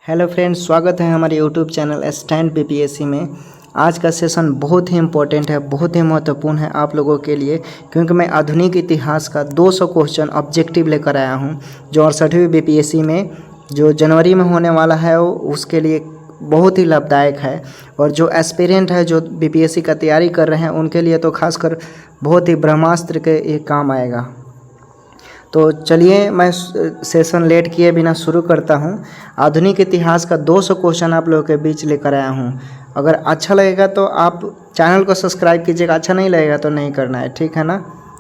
Hello friends, स्वागत है हमारे यूट्यूब चैनल स्टैंड बीपीएससी में। आज का सेशन बहुत ही इम्पोर्टेंट है, बहुत ही महत्वपूर्ण है आप लोगों के लिए, क्योंकि मैं आधुनिक इतिहास का 200 क्वेश्चन ऑब्जेक्टिव लेकर आया हूं, जो 68वीं बीपीएससी में जो जनवरी में होने वाला है वो उसके लिए बहुत ही लाभदायक है। और जो एस्पिरेंट है, जो बीपीएससी का तैयारी कर रहे हैं, उनके लिए तो खासकर बहुत ही ब्रह्मास्त्र के ये काम आएगा। तो चलिए मैं सेशन लेट किए बिना शुरू करता हूं। आधुनिक इतिहास का 200 क्वेश्चन आप लोगों के बीच लेकर आया हूं। अगर अच्छा लगेगा तो आप चैनल को सब्सक्राइब कीजिएगा, अच्छा नहीं लगेगा तो नहीं करना है, ठीक है ना।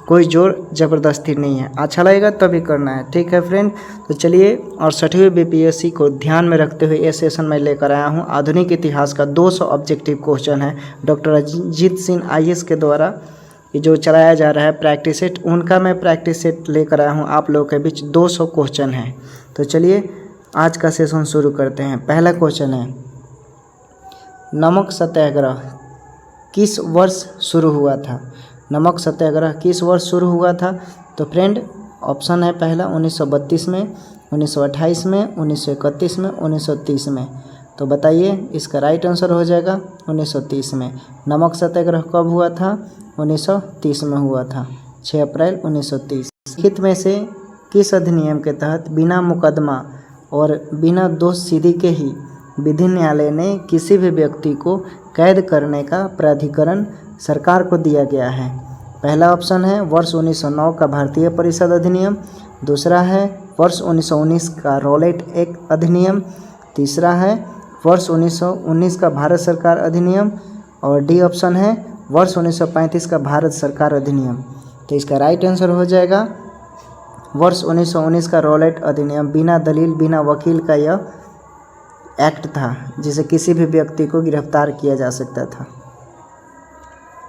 कोई जोर ज़बरदस्ती नहीं है, अच्छा लगेगा तभी करना है, ठीक है फ्रेंड। तो चलिए, और 68वीं बीपीएससी को ध्यान में रखते हुए ये सेशन मैं लेकर आया हूँ। आधुनिक इतिहास का 200 ऑब्जेक्टिव क्वेश्चन है, डॉक्टर अजीत सिंह आईएएस के द्वारा ये जो चलाया जा रहा है प्रैक्टिस सेट, उनका मैं प्रैक्टिस सेट लेकर आया हूँ आप लोगों के बीच। 200 क्वेश्चन है। तो चलिए आज का सेशन शुरू करते हैं। पहला क्वेश्चन है, नमक सत्याग्रह किस वर्ष शुरू हुआ था? नमक सत्याग्रह किस वर्ष शुरू हुआ था? तो फ्रेंड ऑप्शन है पहला 1932 में, 1928 में, 1931 में, 1930 में। तो बताइए, इसका राइट आंसर हो जाएगा 1930 में। नमक सत्याग्रह कब हुआ था? 1930 में हुआ था, 6 अप्रैल 1930। लिखित में से किस अधिनियम के तहत बिना मुकदमा और बिना दोष सिद्धि के ही विधि न्यायालय ने किसी भी व्यक्ति को कैद करने का प्राधिकरण सरकार को दिया गया है? पहला ऑप्शन है वर्ष 1909 का भारतीय परिषद अधिनियम, दूसरा है वर्ष 1919 का रॉलेट एक्ट अधिनियम, तीसरा है वर्ष 1919 का भारत सरकार अधिनियम, और डी ऑप्शन है वर्ष 1935 का भारत सरकार अधिनियम। तो इसका राइट आंसर हो जाएगा वर्ष 1919 का रॉलेट अधिनियम। बिना दलील, बिना वकील का यह एक्ट था, जिसे किसी भी व्यक्ति को गिरफ्तार किया जा सकता था।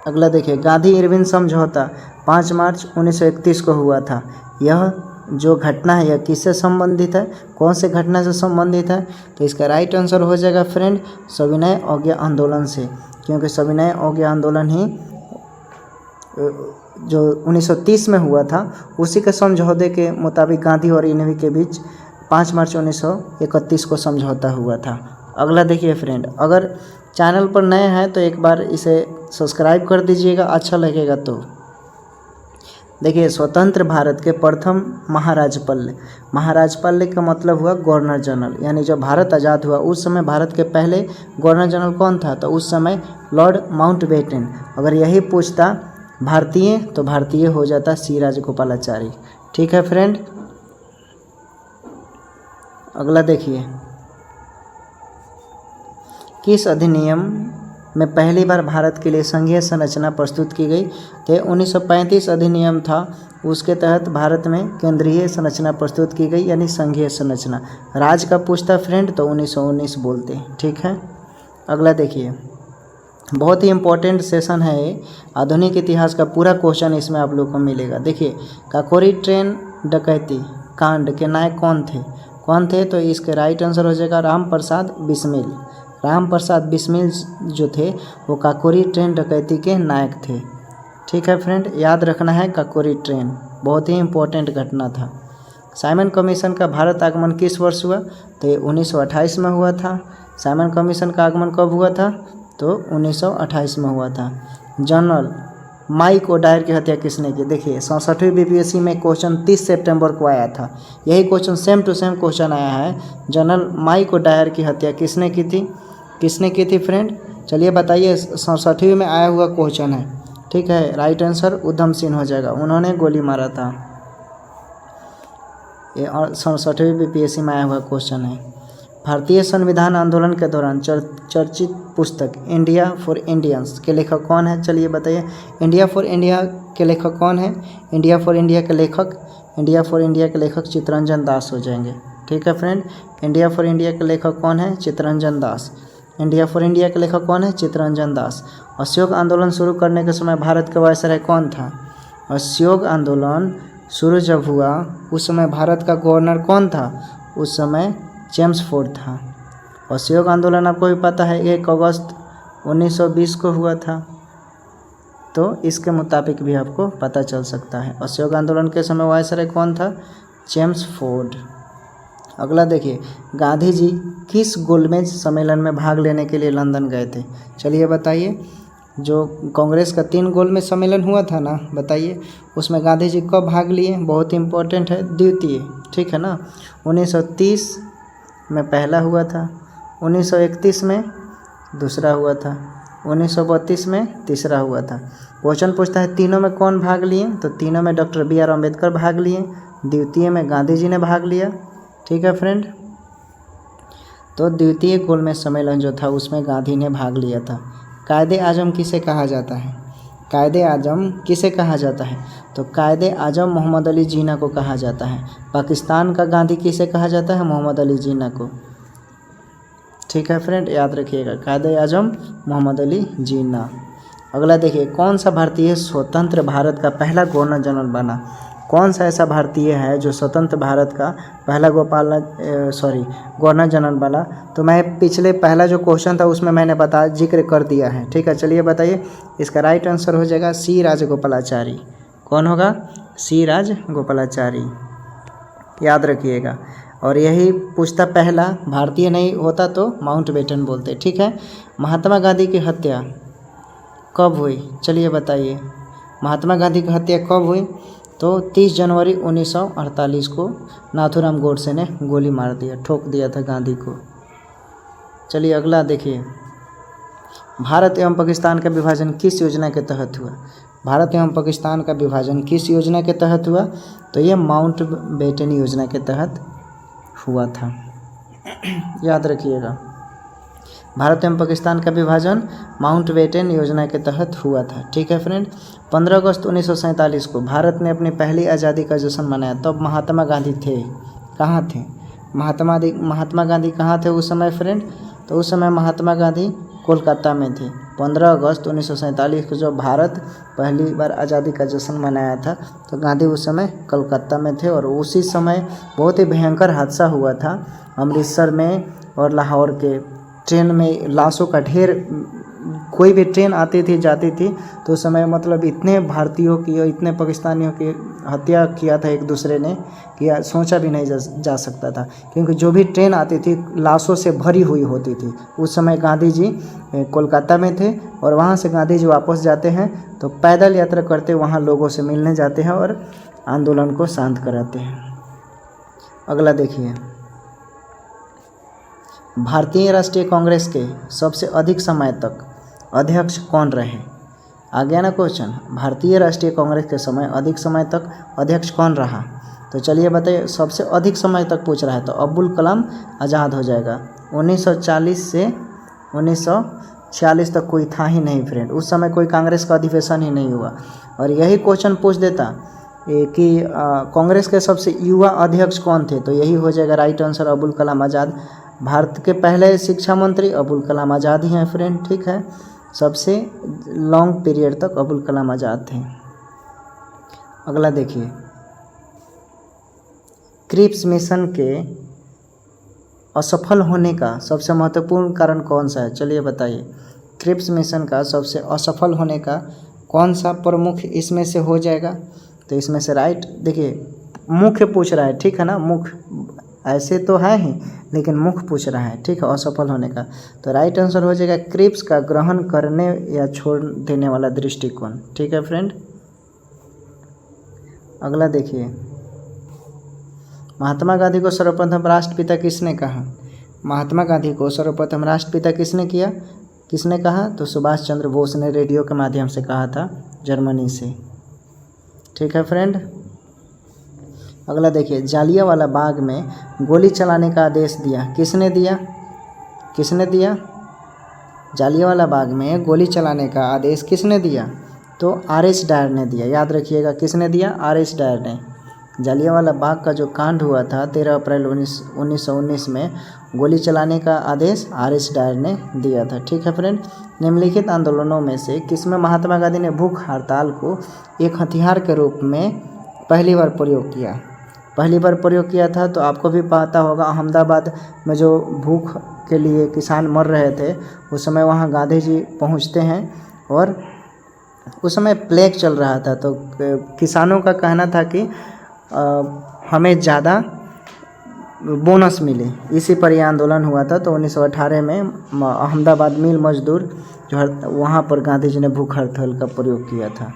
अगला देखिए, गांधी इरविन समझौता 5 मार्च 1931 को हुआ था। यह जो घटना है यह किससे संबंधित है? कौन से घटना से संबंधित है? तो इसका राइट आंसर हो जाएगा फ्रेंड सविनय अवज्ञा आंदोलन से, क्योंकि सविनय अवज्ञा आंदोलन ही जो 1930 में हुआ था, उसी के समझौते के मुताबिक गांधी और इरविन के बीच 5 मार्च 1931 को समझौता हुआ था। अगला देखिए फ्रेंड, अगर चैनल पर नए हैं तो एक बार इसे सब्सक्राइब कर दीजिएगा, अच्छा लगेगा तो। देखिए, स्वतंत्र भारत के प्रथम महाराजपाल, महाराजपाल का मतलब हुआ गवर्नर जनरल, यानी जब भारत आज़ाद हुआ उस समय भारत के पहले गवर्नर जनरल कौन था? तो उस समय लॉर्ड माउंटबेटन। अगर यही पूछता भारतीय तो भारतीय हो जाता सी राजगोपालाचारी, ठीक है फ्रेंड। अगला देखिए, किस अधिनियम में पहली बार भारत के लिए संघीय संरचना प्रस्तुत की गई? तो 1935 अधिनियम था, उसके तहत भारत में केंद्रीय संरचना प्रस्तुत की गई, यानी संघीय संरचना। राज्य का पूछता फ्रेंड तो 1919 बोलते, ठीक है। अगला देखिए, बहुत ही इम्पोर्टेंट सेशन है ये, आधुनिक इतिहास का पूरा क्वेश्चन इसमें आप लोग को मिलेगा। देखिए, काकोरी ट्रेन डकैती कांड के नायक कौन थे? तो इसके राइट आंसर हो जाएगा राम प्रसाद बिस्मिल। राम प्रसाद बिस्मिल जो थे वो काकोरी ट्रेन डकैती के नायक थे, ठीक है फ्रेंड। याद रखना है, काकोरी ट्रेन बहुत ही इम्पोर्टेंट घटना था। साइमन कमीशन का भारत आगमन किस वर्ष हुआ? तो ये 1928 में हुआ था। साइमन कमीशन का आगमन कब हुआ था? तो 1928 में हुआ था। जनरल माइक ओडायर की हत्या किसने की? देखिए, 67वीं बीपीएससी में क्वेश्चन 30 सितंबर को आया था, यही question same to same question आया है। जनरल माइक ओडायर की हत्या किसने की थी? फ्रेंड चलिए बताइए, 67वीं में आया हुआ क्वेश्चन है, ठीक है। राइट आंसर उधम सिंह हो जाएगा, उन्होंने गोली मारा था। ये 67वीं बीपीएससी में आया हुआ क्वेश्चन है। भारतीय संविधान आंदोलन के दौरान चर्चित पुस्तक इंडिया फॉर इंडियंस के लेखक कौन है? चलिए बताइए, इंडिया फॉर इंडिया के लेखक कौन है? इंडिया फॉर इंडिया के लेखक चित्तरंजन दास हो जाएंगे, ठीक है फ्रेंड। इंडिया फॉर इंडिया के लेखक कौन है? Chittaranjan Das. India for India के लेखक कौन है? चित्तरंजन दास। असहयोग आंदोलन शुरू करने के समय भारत का वायसराय कौन था? असहयोग आंदोलन शुरू जब हुआ उस समय भारत का गवर्नर कौन था? उस समय जेम्स फोर्ड था। असहयोग आंदोलन आपको भी पता है 1 अगस्त 1920 को हुआ था, तो इसके मुताबिक भी आपको पता चल सकता है। असहयोग आंदोलन के समय वायसराय कौन था? James Ford. अगला देखिए, गांधी जी किस गोलमेज सम्मेलन में भाग लेने के लिए लंदन गए थे? चलिए बताइए। जो कांग्रेस का 3 गोलमेज सम्मेलन हुआ था ना, बताइए उसमें गांधी जी कब भाग लिए? बहुत इंपॉर्टेंट है, द्वितीय, ठीक है ना। 1930 में पहला हुआ था, 1931 में दूसरा हुआ था, 1932 में तीसरा हुआ था। क्वेश्चन पूछता है तीनों में कौन भाग लिए? तो तीनों में डॉक्टर बी आर अम्बेडकर भाग लिए, द्वितीय में गांधी जी ने भाग लिया, ठीक है फ्रेंड। तो द्वितीय गोलमेज सम्मेलन जो था उसमें गांधी ने भाग लिया था। कायदे आजम किसे कहा जाता है? कायदे आजम किसे कहा जाता है? तो कायदे आजम मोहम्मद अली जिन्ना को कहा जाता है। पाकिस्तान का गांधी किसे कहा जाता है? मोहम्मद अली जिन्ना को, ठीक है फ्रेंड, याद रखिएगा, कायदे आजम मोहम्मद अली जिन्ना। अगला देखिए, कौन सा भारतीय स्वतंत्र भारत का पहला गवर्नर जनरल बना? कौन सा ऐसा भारतीय है जो स्वतंत्र भारत का पहला गवर्नर जनरल बना? तो मैं पिछले पहला जो क्वेश्चन था उसमें मैंने जिक्र कर दिया है, ठीक है। चलिए बताइए, इसका राइट आंसर हो जाएगा सी राजगोपालाचारी। कौन होगा? सी राजगोपालाचारी, याद रखिएगा। और यही पूछता पहला भारतीय नहीं होता तो माउंटबेटन बोलते, ठीक है। महात्मा गांधी की हत्या कब हुई? चलिए बताइए, महात्मा गांधी की हत्या कब हुई? तो 30 जनवरी 1948 को नाथूराम गोडसे ने गोली मार दिया, ठोक दिया था गांधी को। चलिए अगला देखिए, भारत एवं पाकिस्तान का विभाजन किस योजना के तहत हुआ? भारत एवं पाकिस्तान का विभाजन किस योजना के तहत हुआ? तो ये माउंटबेटन योजना के तहत हुआ था, याद रखिएगा। भारत एवं पाकिस्तान का विभाजन माउंटबेटन योजना के तहत हुआ था, ठीक है फ्रेंड। 15 अगस्त 1947 को भारत ने अपनी पहली आज़ादी का जश्न मनाया, तब महात्मा गांधी थे, कहाँ थे? महात्मा गांधी कहाँ थे उस समय फ्रेंड? तो उस समय महात्मा गांधी कोलकाता में थे। 15 अगस्त 1947 को जब भारत पहली बार आज़ादी का जश्न मनाया था तो गांधी उस समय कलकत्ता में थे। और उसी समय बहुत ही भयंकर हादसा हुआ था अमृतसर में और लाहौर के ट्रेन में लाशों का ढेर। कोई भी ट्रेन आती थी जाती थी तो उस समय मतलब इतने भारतीयों की और इतने पाकिस्तानियों की हत्या किया था एक दूसरे ने कि सोचा भी नहीं जा सकता था, क्योंकि जो भी ट्रेन आती थी लाशों से भरी हुई होती थी। उस समय गांधी जी कोलकाता में थे और वहाँ से गांधी जी वापस जाते हैं तो पैदल यात्रा करते वहाँ लोगों से मिलने जाते हैं और आंदोलन को शांत कराते हैं। अगला देखिए, भारतीय राष्ट्रीय कांग्रेस के सबसे अधिक समय तक अध्यक्ष कौन रहे? आ गया ना क्वेश्चन, भारतीय राष्ट्रीय कांग्रेस के अधिक समय तक अध्यक्ष कौन रहा? तो चलिए बताइए, सबसे अधिक समय तक पूछ रहा है तो अब्दुल कलाम आज़ाद हो जाएगा। 1940 से 1946 तक कोई था ही नहीं फ्रेंड, उस समय कोई कांग्रेस का अधिवेशन ही नहीं हुआ। और यही क्वेश्चन पूछ देता कि कांग्रेस के सबसे युवा अध्यक्ष कौन थे, तो यही हो जाएगा राइट आंसर अब्दुल कलाम आज़ाद। भारत के पहले शिक्षा मंत्री अब्दुल कलाम आज़ाद ही हैं फ्रेंड, ठीक है। सबसे लॉन्ग पीरियड तक अब्दुल कलाम आज़ाद थे। अगला देखिए, क्रिप्स मिशन के असफल होने का सबसे महत्वपूर्ण कारण कौन सा है? चलिए बताइए, क्रिप्स मिशन का सबसे असफल होने का कौन सा प्रमुख इसमें से हो जाएगा? तो इसमें से राइट देखिए, मुख्य पूछ रहा है, ठीक है ना, मुख्य ऐसे तो है ही लेकिन मुख्य पूछ रहा है, ठीक है, असफल होने का। तो राइट आंसर हो जाएगा क्रिप्स का ग्रहण करने या छोड़ देने वाला दृष्टिकोण, ठीक है फ्रेंड। अगला देखिए, महात्मा गांधी को सर्वप्रथम राष्ट्रपिता किसने कहा? महात्मा गांधी को सर्वप्रथम राष्ट्रपिता किसने कहा? तो सुभाष चंद्र बोस ने रेडियो के माध्यम से कहा था जर्मनी से, ठीक है फ्रेंड। अगला देखिए, जालियांवाला बाग में गोली चलाने का आदेश दिया किसने दिया? जालियांवाला बाग में गोली चलाने का आदेश किसने दिया? तो आर.एस. डायर ने दिया, याद रखिएगा, किसने दिया? आर.एस. डायर ने। जालियांवाला बाग का जो कांड हुआ था 13 अप्रैल 1919 में, गोली चलाने का आदेश आर.एस. डायर ने दिया था, ठीक है फ्रेंड। निम्नलिखित आंदोलनों में से किसमें महात्मा गांधी ने भूख हड़ताल को एक हथियार के रूप में पहली बार प्रयोग किया था? तो आपको भी पता होगा, अहमदाबाद में जो भूख के लिए किसान मर रहे थे उस समय वहाँ गांधी जी पहुँचते हैं और उस समय प्लेग चल रहा था। तो किसानों का कहना था कि हमें ज़्यादा बोनस मिले, इसी पर यह आंदोलन हुआ था। तो 1918 में अहमदाबाद मिल मजदूर जो वहाँ पर गांधी जी ने भूख हड़ताल का प्रयोग किया था।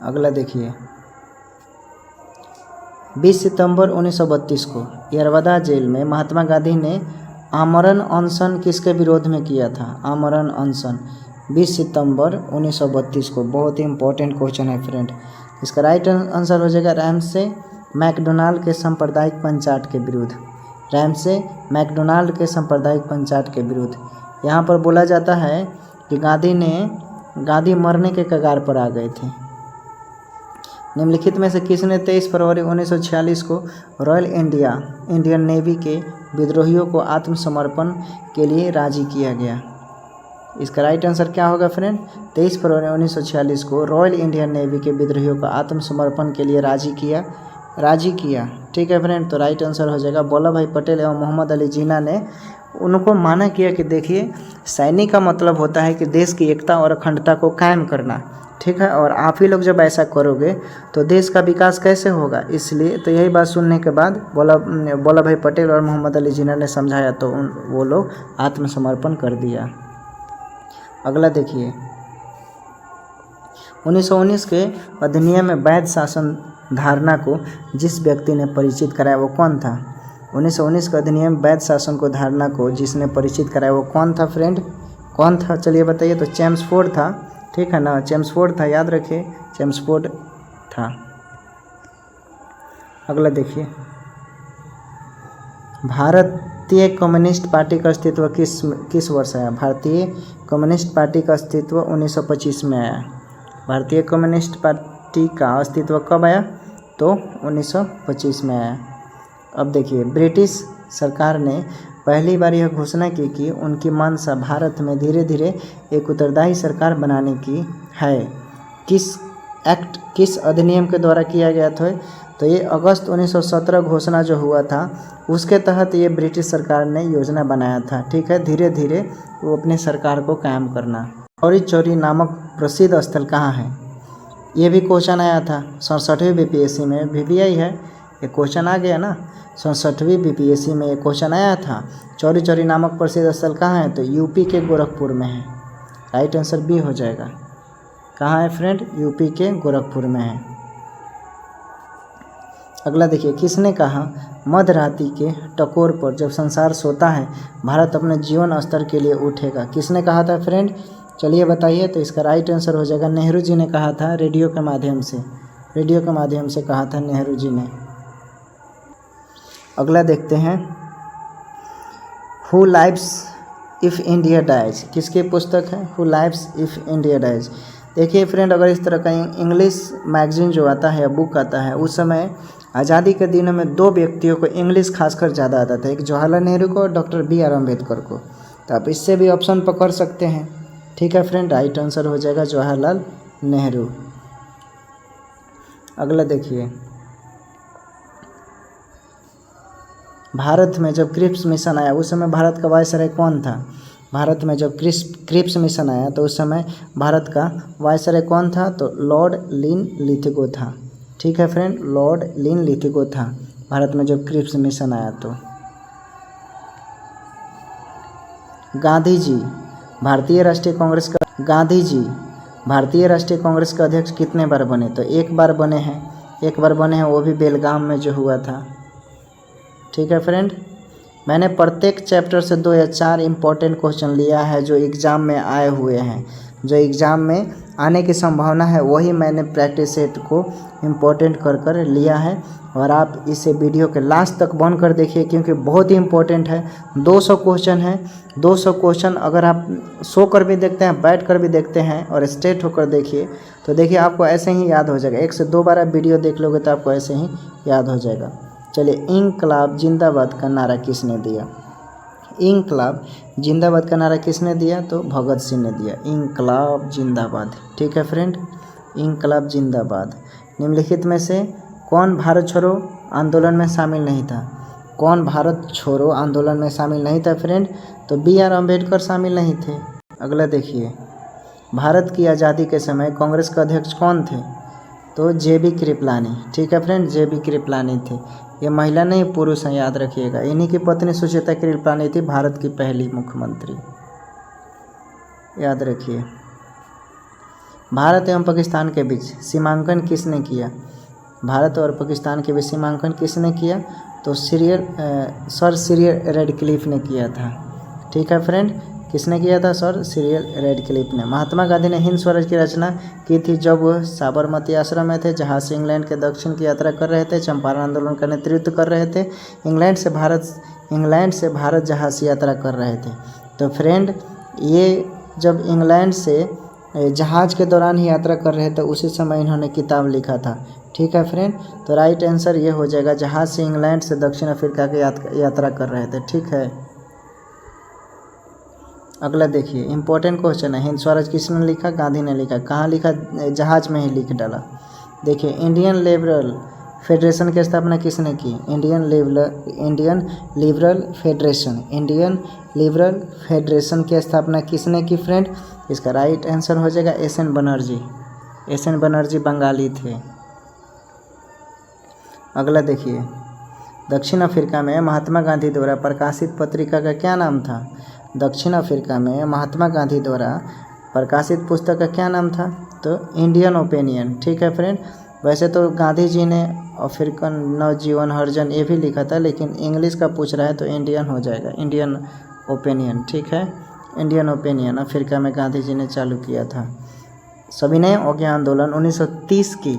अगला देखिए, 20 सितंबर 1932 को यरवदा जेल में महात्मा गांधी ने आमरण अनशन किसके विरोध में किया था? आमरण अनशन 20 सितंबर 1932 को। बहुत ही इंपॉर्टेंट क्वेश्चन है फ्रेंड। इसका राइट आंसर हो जाएगा रैमसे मैकडोनाल्ड के सांप्रदायिक पंचायत के विरुद्ध। रैमसे मैकडोनाल्ड के सांप्रदायिक पंचायत के विरुद्ध। यहाँ पर बोला जाता है कि गांधी मरने के कगार पर आ गए थे। निम्नलिखित में से किसने 23 फरवरी 1946 को रॉयल इंडियन नेवी के विद्रोहियों को आत्मसमर्पण के लिए राजी किया गया? इसका राइट आंसर क्या होगा फ्रेंड? 23 फरवरी 1946 को रॉयल इंडियन नेवी के विद्रोहियों को आत्मसमर्पण के लिए राजी किया। ठीक है फ्रेंड, तो राइट आंसर हो जाएगा वल्लभ भाई पटेल एवं मोहम्मद अली जिन्ना ने उनको माना किया कि देखिए, सैनिक का मतलब होता है कि देश की एकता और अखंडता को कायम करना। ठीक है, और आप ही लोग जब ऐसा करोगे तो देश का विकास कैसे होगा? इसलिए तो यही बात सुनने के बाद वल्लभ भाई पटेल और मोहम्मद अली जिन्ना ने समझाया तो वो लोग आत्मसमर्पण कर दिया। अगला देखिए, 1919 के अधिनियम में वैध शासन धारणा को जिस व्यक्ति ने परिचित कराया वो कौन था? 1919 के अधिनियम वैध शासन को धारणा को जिसने परिचित कराया वो कौन था फ्रेंड? कौन था चलिए बताइए। तो चेम्सफोर्ड था। ठीक है ना, चेम्सफोर्ड था, याद रखिए चेम्सफोर्ड था। अगला देखिए, भारतीय कम्युनिस्ट पार्टी का अस्तित्व किस वर्ष आया? भारतीय कम्युनिस्ट पार्टी का अस्तित्व 1925 में आया। भारतीय कम्युनिस्ट पार्टी का अस्तित्व कब आया? तो 1925 में आया। अब देखिए, ब्रिटिश सरकार ने पहली बार यह घोषणा की कि उनकी मंशा भारत में धीरे धीरे एक उत्तरदायी सरकार बनाने की है। किस अधिनियम के द्वारा किया गया था? तो ये अगस्त 1917 घोषणा जो हुआ था उसके तहत ये ब्रिटिश सरकार ने योजना बनाया था। ठीक है, धीरे धीरे वो अपनी सरकार को कायम करना। चौरी चौरी नामक प्रसिद्ध स्थल कहाँ है? ये भी क्वेश्चन आया था 67वीं बीपीएससी में, VVI है ये क्वेश्चन आ गया ना। 67वीं बीपीएससी में ये क्वेश्चन आया था। चौरी चौरी नामक प्रसिद्ध स्थल कहाँ है? तो यूपी के गोरखपुर में है। राइट आंसर बी हो जाएगा। कहाँ है फ्रेंड? यूपी के गोरखपुर में है। अगला देखिए, किसने कहा मध्यरात्रि के टकोर पर जब संसार सोता है भारत अपने जीवन स्तर के लिए उठेगा? किसने कहा था फ्रेंड? चलिए बताइए। तो इसका राइट आंसर हो जाएगा नेहरू जी ने कहा था, रेडियो के माध्यम से कहा था नेहरू जी ने। अगला देखते हैं, who lives if India dies? किसकी पुस्तक है who lives if India dies? देखिए फ्रेंड, अगर इस तरह का इंग्लिश मैगजीन जो आता है या बुक आता है, उस समय आज़ादी के दिनों में दो व्यक्तियों को इंग्लिश खासकर ज़्यादा आता था, एक जवाहरलाल नेहरू को और डॉक्टर BR अम्बेडकर को। तो आप इससे भी ऑप्शन पकड़ सकते हैं। ठीक है फ्रेंड, राइट आंसर हो जाएगा जवाहरलाल नेहरू। अगला देखिए, भारत में जब क्रिप्स मिशन आया उस समय भारत का वायसराय कौन था? भारत में जब क्रिप्स मिशन आया तो उस समय भारत का वायसराय कौन था? तो लॉर्ड लिन लिथिगो था। ठीक है फ्रेंड, लॉर्ड लिन लिथिगो था भारत में जब क्रिप्स मिशन आया। तो गांधी जी भारतीय राष्ट्रीय कांग्रेस का अध्यक्ष कितने बार बने? तो एक बार बने हैं, वो भी बेलगाम में जो हुआ था। ठीक है फ्रेंड, मैंने प्रत्येक चैप्टर से 2 या 4 इम्पोर्टेंट क्वेश्चन लिया है जो एग्ज़ाम में आए हुए हैं, जो एग्ज़ाम में आने की संभावना है, वही मैंने प्रैक्टिस सेट को इम्पोर्टेंट कर लिया है। और आप इसे वीडियो के लास्ट तक बंद कर देखिए क्योंकि बहुत ही इम्पोर्टेंट है। 200 क्वेश्चन है। 200 क्वेश्चन अगर आप सो कर भी देखते हैं, बैठ कर भी देखते हैं और स्ट्रेट होकर देखिए तो देखिए आपको ऐसे ही याद हो जाएगा। 1 से 2 बार आप वीडियो देख लोगे तो आपको ऐसे ही याद हो जाएगा। चलिए, इंकलाब जिंदाबाद का नारा किसने दिया? इंकलाब जिंदाबाद का नारा किसने दिया? तो भगत सिंह ने दिया। इंकलाब जिंदाबाद। ठीक है फ्रेंड, इंकलाब जिंदाबाद। निम्नलिखित में से कौन भारत छोड़ो आंदोलन में शामिल नहीं था? कौन भारत छोड़ो आंदोलन में शामिल नहीं था फ्रेंड? तो BR अम्बेडकर शामिल नहीं थे। अगला देखिए, भारत की आज़ादी के समय कांग्रेस का अध्यक्ष कौन थे? तो जेबी कृपलानी। ठीक है फ्रेंड, जेबी कृपलानी थी। ये महिला नहीं पुरुष हैं, याद रखिएगा। इन्हीं की पत्नी सुचेता कृपलानी थी भारत की पहली मुख्यमंत्री, याद रखिए। भारत एवं पाकिस्तान के बीच सीमांकन किसने किया? भारत और पाकिस्तान के बीच सीमांकन किसने किया? तो सर सिरिल रेडक्लिफ ने किया था। ठीक है फ्रेंड, किसने किया था? सर सिरिल रेडक्लिफ ने। महात्मा गांधी ने हिंद स्वराज की रचना की थी जब वह साबरमती आश्रम में थे, जहाँ से इंग्लैंड के दक्षिण की यात्रा कर रहे थे, चंपारण आंदोलन का नेतृत्व कर रहे थे, इंग्लैंड से भारत जहाज यात्रा कर रहे थे। तो फ्रेंड, ये जब इंग्लैंड से जहाज़ के दौरान ही यात्रा कर रहे थे, उसी समय इन्होंने किताब लिखा था। ठीक है फ्रेंड, तो राइट आंसर ये हो जाएगा, जहाज़ से इंग्लैंड से दक्षिण अफ्रीका की यात्रा कर रहे थे। ठीक है, अगला देखिए, इंपॉर्टेंट क्वेश्चन है। हिंद स्वराज किसने लिखा? गांधी ने लिखा। कहाँ लिखा? जहाज़ में ही लिख डाला। देखिए, इंडियन लिबरल फेडरेशन की स्थापना किसने की? इंडियन लिबरल फेडरेशन की स्थापना किसने की फ्रेंड? इसका राइट आंसर हो जाएगा एस.एन. बनर्जी। एस.एन. बनर्जी बंगाली थे। अगला देखिए, दक्षिण अफ्रीका में महात्मा गांधी द्वारा प्रकाशित पत्रिका का क्या नाम था? दक्षिण अफ्रीका में महात्मा गांधी द्वारा प्रकाशित पुस्तक का क्या नाम था? तो इंडियन ओपिनियन। ठीक है फ्रेंड, वैसे तो गांधी जी ने अफ्रीकन नवजीवन हर्जन ये भी लिखा था, लेकिन इंग्लिश का पूछ रहा है तो इंडियन हो जाएगा, इंडियन ओपिनियन। ठीक है, इंडियन ओपिनियन अफ्रीका में गांधी जी ने चालू किया था। सविनय अवज्ञा आंदोलन 1930 की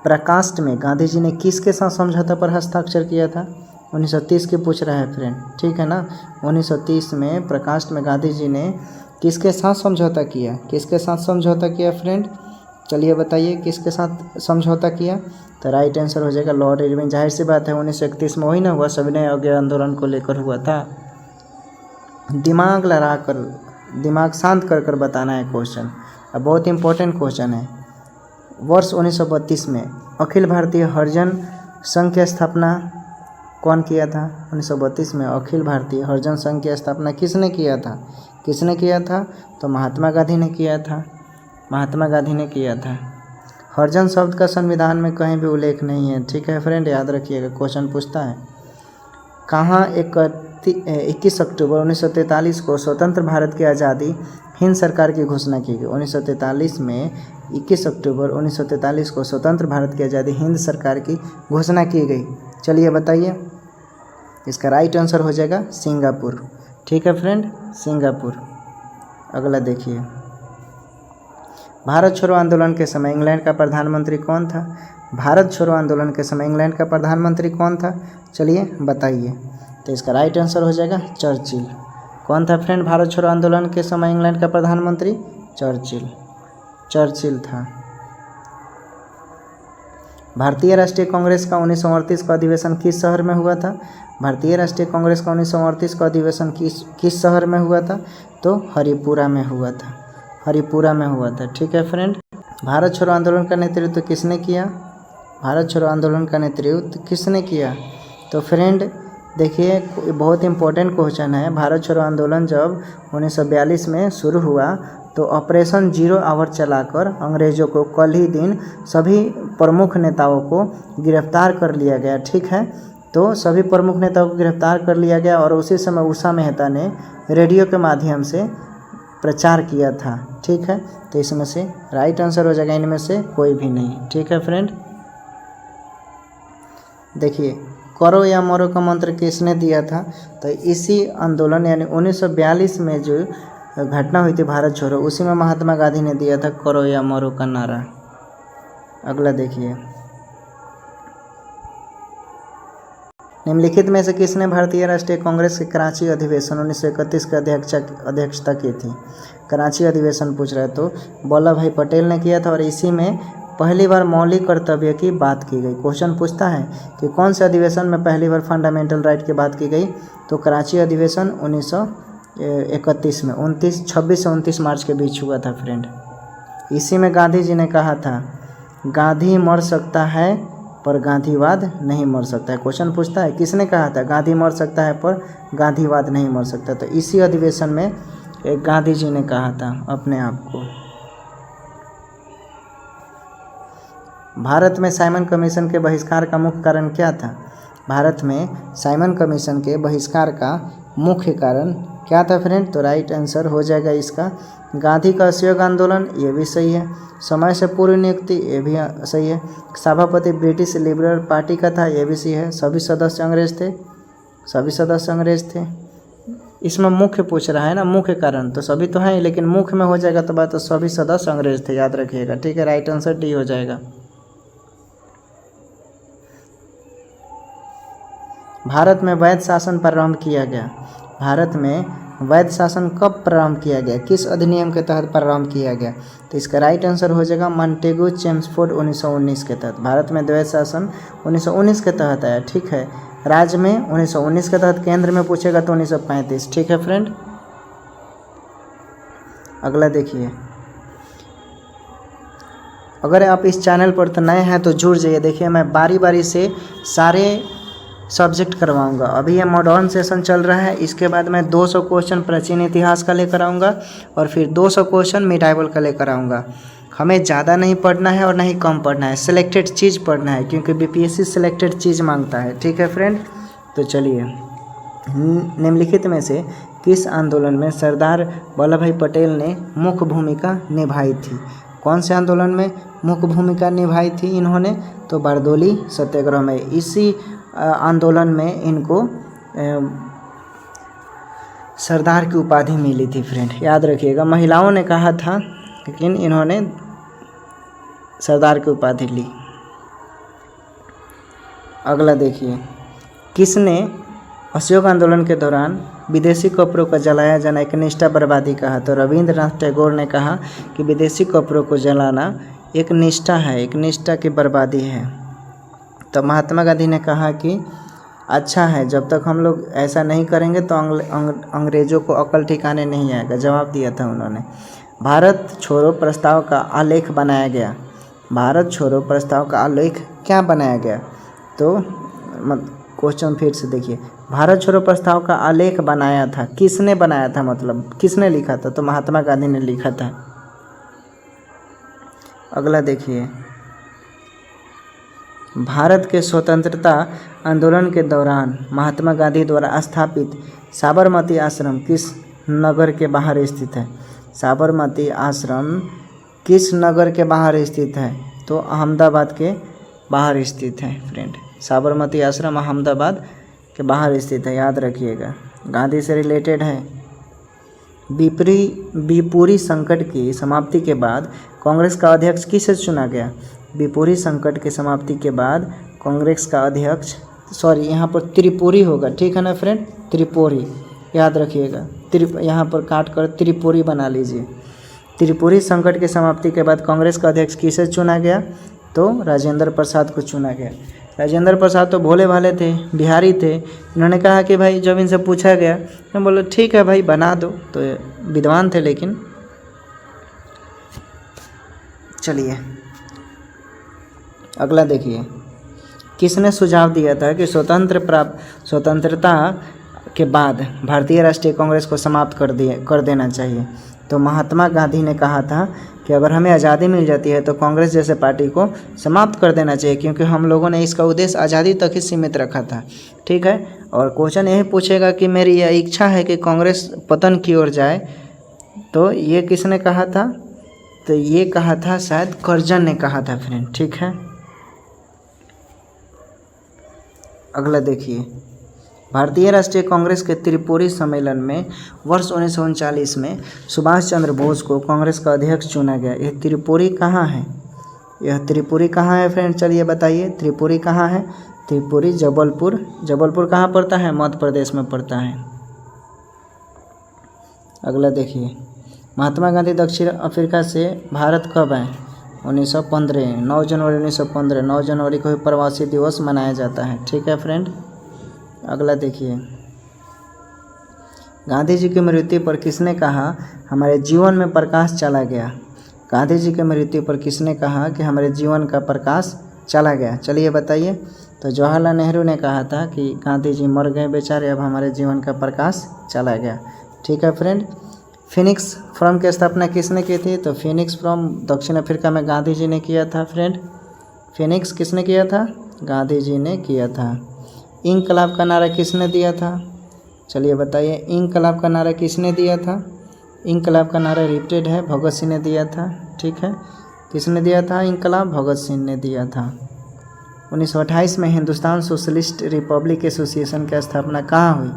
प्रकाष्ठ में गांधी जी ने किसके साथ समझौता पर हस्ताक्षर किया था? 1930 की पूछ रहा है फ्रेंड। ठीक है ना, 1930 में प्रकाष्ठ में गांधी जी ने किसके साथ समझौता किया? किसके साथ समझौता किया फ्रेंड? चलिए बताइए, किसके साथ समझौता किया? तो राइट आंसर हो जाएगा लॉर्ड इरविन। जाहिर सी बात है, 1931 में वही ना हुआ, सविनय अवज्ञा आंदोलन को लेकर हुआ था। दिमाग लड़ा कर, दिमाग शांत कर कर बताना है क्वेश्चन। अब बहुत इंपॉर्टेंट क्वेश्चन है। वर्ष 1932 में अखिल भारतीय हरिजन संघ की स्थापना कौन किया था? 1932 में अखिल भारतीय हरिजन संघ की स्थापना किसने किया था? किसने किया था? तो महात्मा गांधी ने किया था। महात्मा गांधी ने किया था। हरिजन शब्द का संविधान में कहीं भी उल्लेख नहीं है। ठीक है फ्रेंड, याद रखिएगा, क्वेश्चन पूछता है। कहाँ 21 अक्टूबर 1943 को स्वतंत्र भारत की आज़ादी हिंद सरकार की घोषणा की गई? 1943 में 21 अक्टूबर 1943 को स्वतंत्र भारत की आज़ादी हिंद सरकार की घोषणा की गई। चलिए बताइए, इसका राइट आंसर हो जाएगा सिंगापुर। ठीक है फ्रेंड, सिंगापुर। अगला देखिए, भारत छोड़ो आंदोलन के समय इंग्लैंड का प्रधानमंत्री कौन था? भारत छोड़ो आंदोलन के समय इंग्लैंड का प्रधानमंत्री कौन था? चलिए बताइए। तो इसका राइट आंसर हो जाएगा चर्चिल। कौन था फ्रेंड भारत छोड़ो आंदोलन के समय इंग्लैंड का प्रधानमंत्री? चर्चिल था। भारतीय राष्ट्रीय कांग्रेस का 1938 का अधिवेशन किस शहर में हुआ था? भारतीय राष्ट्रीय कांग्रेस का 1938 का अधिवेशन किस शहर में हुआ था? तो हरिपुरा में हुआ था। हरिपुरा में हुआ था। ठीक है फ्रेंड, भारत छोड़ो आंदोलन का नेतृत्व किसने किया? भारत छोड़ो आंदोलन का नेतृत्व किसने किया? तो फ्रेंड देखिए, बहुत इंपॉर्टेंट क्वेश्चन है। भारत छोड़ो आंदोलन जब 1942 में शुरू हुआ तो ऑपरेशन 0 आवर चलाकर अंग्रेज़ों को कल ही दिन सभी प्रमुख नेताओं को गिरफ्तार कर लिया गया। ठीक है, तो सभी प्रमुख नेताओं को गिरफ्तार कर लिया गया और उसी समय उषा मेहता ने रेडियो के माध्यम से प्रचार किया था। ठीक है, तो इसमें से राइट आंसर हो जाएगा इनमें से कोई भी नहीं। ठीक है फ्रेंड, देखिए, करो या मरो का मंत्र किसने दिया था? तो इसी आंदोलन यानी 1942 में जो घटना हुई थी भारत छोड़ो, उसी में महात्मा गांधी ने दिया था करो या मरो का नारा। अगला देखिए, निम्नलिखित में से किसने भारतीय राष्ट्रीय कांग्रेस के कराची अधिवेशन 1931 की अध्यक्षता की थी? कराची अधिवेशन पूछ रहे तो वल्लभ भाई पटेल ने किया था और इसी में पहली बार मौलिक कर्तव्य की बात की गई। क्वेश्चन पूछता है कि कौन से अधिवेशन में पहली बार फंडामेंटल राइट की बात की गई? तो कराची अधिवेशन 1931 में 26 से 29 मार्च के बीच हुआ था फ्रेंड। इसी में गांधी जी ने कहा था गांधी मर सकता है पर गांधीवाद नहीं मर सकता है। क्वेश्चन पूछता है किसने कहा था गांधी मर सकता है पर गांधीवाद नहीं मर सकता? तो इसी अधिवेशन में गांधी जी ने कहा था अपने आप को। भारत में साइमन कमीशन के बहिष्कार का मुख्य कारण क्या था? भारत में साइमन कमीशन के बहिष्कार का मुख्य कारण क्या था फ्रेंड? तो राइट आंसर हो जाएगा इसका गांधी का असहयोग आंदोलन, ये भी सही है। समय से पूर्व नियुक्ति, ये भी सही है। सभापति ब्रिटिश लिबरल पार्टी का था, ये भी सही है। सभी सदस्य अंग्रेज थे, सभी सदस्य अंग्रेज थे। इसमें मुख्य पूछ रहा है ना, मुख्य कारण, तो सभी तो हैं लेकिन मुख्य में हो जाएगा तो बात तो सभी सदस्य अंग्रेज थे, याद रखिएगा। ठीक है, राइट आंसर डी हो जाएगा। भारत में वैध शासन प्रारंभ किया गया। भारत में वैध शासन कब प्रारंभ किया गया? किस अधिनियम के तहत प्रारंभ किया गया? तो इसका राइट आंसर हो जाएगा मॉन्टेगू चेम्सफोर्ड 1919 के तहत। भारत में वैध शासन 1919 के तहत आया। ठीक है, राज्य में 1919 के तहत, केंद्र में पूछेगा तो 1935। ठीक है फ्रेंड, अगला देखिए। अगर आप इस चैनल पर तो नए हैं तो जुड़ जाइए। देखिए मैं बारी बारी से सारे सब्जेक्ट करवाऊंगा। अभी ये मॉडर्न सेशन चल रहा है, इसके बाद मैं 200 क्वेश्चन प्राचीन इतिहास का लेकर आऊँगा और फिर 200 क्वेश्चन मिडाइवल का लेकर आऊँगा। हमें ज़्यादा नहीं पढ़ना है और नहीं कम पढ़ना है, सिलेक्टेड चीज़ पढ़ना है क्योंकि बीपीएससी सिलेक्टेड चीज़ मांगता है। ठीक है फ्रेंड, तो चलिए निम्नलिखित में से किस आंदोलन में सरदार वल्लभ भाई पटेल ने मुख्य भूमिका निभाई थी? कौन से आंदोलन में मुख्य भूमिका निभाई थी इन्होंने? तो बारदोली सत्याग्रह में। इसी आंदोलन में इनको सरदार की उपाधि मिली थी फ्रेंड, याद रखिएगा। महिलाओं ने कहा था लेकिन इन्होंने सरदार की उपाधि ली। अगला देखिए, किसने असहयोग आंदोलन के दौरान विदेशी कपड़ों का जलाया जाना एक निष्ठा बर्बादी कहा? तो रविंद्रनाथ टैगोर ने कहा कि विदेशी कपड़ों को जलाना एक निष्ठा है, एक निष्ठा की बर्बादी है। तो महात्मा गांधी ने कहा कि अच्छा है, जब तक हम लोग ऐसा नहीं करेंगे तो अंग्रेज़ों को अकल ठिकाने नहीं आएगा, जवाब दिया था उन्होंने। भारत छोड़ो प्रस्ताव का आलेख बनाया गया। भारत छोड़ो प्रस्ताव का आलेख क्या बनाया गया? तो क्वेश्चन फिर से देखिए, भारत छोड़ो प्रस्ताव का आलेख बनाया था, किसने बनाया था, मतलब किसने लिखा था? तो महात्मा गांधी ने लिखा था। अगला देखिए, भारत के स्वतंत्रता आंदोलन के दौरान महात्मा गांधी द्वारा स्थापित साबरमती आश्रम किस नगर के बाहर स्थित है? साबरमती आश्रम किस नगर के बाहर स्थित है? तो अहमदाबाद के बाहर स्थित है फ्रेंड। साबरमती आश्रम अहमदाबाद के बाहर स्थित है, याद रखिएगा। गांधी से रिलेटेड है। बीपुरी संकट की समाप्ति के बाद कांग्रेस का अध्यक्ष किसे चुना गया? बीपुरी संकट की समाप्ति के बाद कांग्रेस का अध्यक्ष, यहाँ पर त्रिपुरी होगा, ठीक है ना फ्रेंड, त्रिपुरी याद रखिएगा। यहाँ पर काट कर त्रिपुरी बना लीजिए। त्रिपुरी संकट की समाप्ति के बाद कांग्रेस का अध्यक्ष किसे चुना गया? तो राजेंद्र प्रसाद को चुना गया। राजेंद्र प्रसाद तो भोले भाले थे, बिहारी थे। इन्होंने कहा कि भाई जब इनसे पूछा गया तो बोले ठीक है भाई बना दो, तो विद्वान थे। लेकिन चलिए अगला देखिए, किसने सुझाव दिया था कि स्वतंत्रता के बाद भारतीय राष्ट्रीय कांग्रेस को समाप्त कर देना चाहिए? तो महात्मा गांधी ने कहा था कि अगर हमें आज़ादी मिल जाती है तो कांग्रेस जैसे पार्टी को समाप्त कर देना चाहिए, क्योंकि हम लोगों ने इसका उद्देश्य आज़ादी तक ही सीमित रखा था। ठीक है, और क्वेश्चन यही पूछेगा कि मेरी यह इच्छा है कि कांग्रेस पतन की ओर जाए, तो ये किसने कहा था? तो ये कहा था शायद कर्जन ने कहा था फ्रेंड। ठीक है, अगला देखिए, भारतीय राष्ट्रीय कांग्रेस के त्रिपुरी सम्मेलन में वर्ष 1939 में सुभाष चंद्र बोस को कांग्रेस का अध्यक्ष चुना गया। यह त्रिपुरी कहाँ है? यह त्रिपुरी कहाँ है फ्रेंड? चलिए बताइए, त्रिपुरी कहाँ है? त्रिपुरी जबलपुर। जबलपुर कहाँ पड़ता है? मध्य प्रदेश में पड़ता है। अगला देखिए, महात्मा गांधी दक्षिण अफ्रीका से भारत कब आए? 1915, 9 जनवरी 1915। 9 जनवरी को ही प्रवासी दिवस मनाया जाता है। ठीक है फ्रेंड, अगला देखिए, गांधी जी की मृत्यु पर किसने कहा हमारे जीवन में प्रकाश चला गया? गांधी जी की मृत्यु पर किसने कहा कि हमारे जीवन का प्रकाश चला गया? चलिए बताइए। तो जवाहरलाल नेहरू ने कहा था कि गांधी जी मर गए बेचारे, अब हमारे जीवन का प्रकाश चला गया। ठीक है फ्रेंड, फिनिक्स फॉर्म की स्थापना किसने की थी? तो फिनिक्स फॉर्म दक्षिण अफ्रीका में गांधी जी ने किया था फ्रेंड। फिनिक्स किसने किया था? गांधी जी ने किया था। इंकलाब का नारा किसने दिया था? चलिए बताइए, इंकलाब का नारा किसने दिया था? इंकलाब का नारा रिपीटेड है, भगत सिंह ने दिया था। ठीक है, किसने दिया था इंकलाब? भगत सिंह ने दिया था। 1928 में हिंदुस्तान सोशलिस्ट रिपब्लिक एसोसिएशन की स्थापना कहाँ हुई?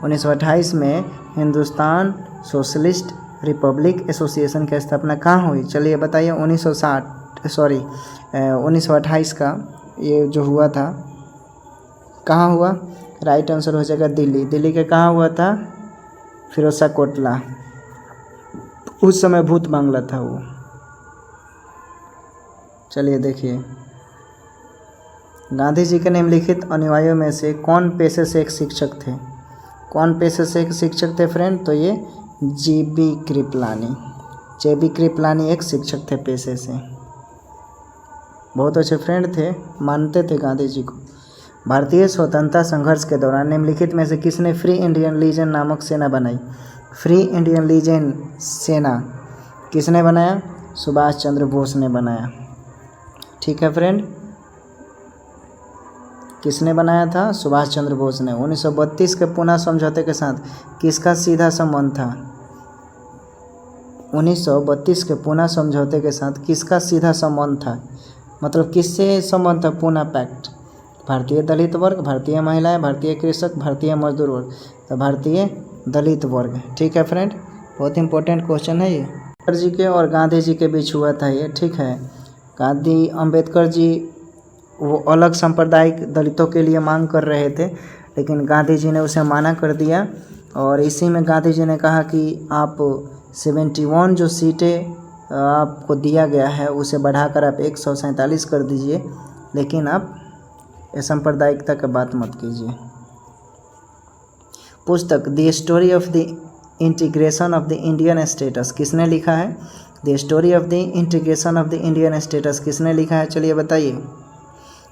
1928 में हिंदुस्तान सोशलिस्ट रिपब्लिक एसोसिएशन की स्थापना कहाँ हुई? चलिए बताइए। 1928 का ये जो हुआ था कहाँ हुआ? राइट आंसर हो जाएगा दिल्ली। दिल्ली के कहाँ हुआ था? फिरोजा कोटला। उस समय भूत बांग्ला था वो। चलिए देखिए, गांधी जी के निम्नलिखित अनुयायियों में से कौन पेशे से एक शिक्षक थे? कौन पेशे से एक शिक्षक थे फ्रेंड? तो ये जीबी कृपलानी। जेबी कृपलानी एक शिक्षक थे पेशे से। बहुत अच्छे फ्रेंड थे, मानते थे गांधी जी को। भारतीय स्वतंत्रता संघर्ष के दौरान निम्नलिखित में से किसने फ्री इंडियन लीजन नामक सेना बनाई? फ्री इंडियन लीजन सेना किसने बनाया? सुभाष चंद्र बोस ने बनाया। ठीक है फ्रेंड, किसने बनाया था? सुभाष चंद्र बोस ने। 1932 के पूना समझौते के साथ किसका सीधा संबंध था? 1932 के पूना समझौते के साथ किसका सीधा संबंध था? मतलब किससे संबंध था पूना पैक्ट? भारतीय दलित वर्ग, भारतीय महिलाएं, भारतीय कृषक, भारतीय मजदूर वर्ग। तो भारतीय दलित वर्ग। ठीक है फ्रेंड, बहुत इंपॉर्टेंट क्वेश्चन है ये। अम्बेडकर जी के और गांधी जी के बीच हुआ था ये। ठीक है, गांधी अम्बेडकर जी वो अलग सांप्रदायिक दलितों के लिए मांग कर रहे थे, लेकिन गांधी जी ने उसे माना कर दिया। और इसी में गांधी जी ने कहा कि आप 71 जो सीटें आपको दिया गया है उसे बढ़ाकर आप 147 कर दीजिए, लेकिन आप सांप्रदायिकता की बात मत कीजिए। पुस्तक the story of the integration of the Indian status किसने लिखा है? The story of the integration of the Indian status किसने लिखा है? चलिए बताइए।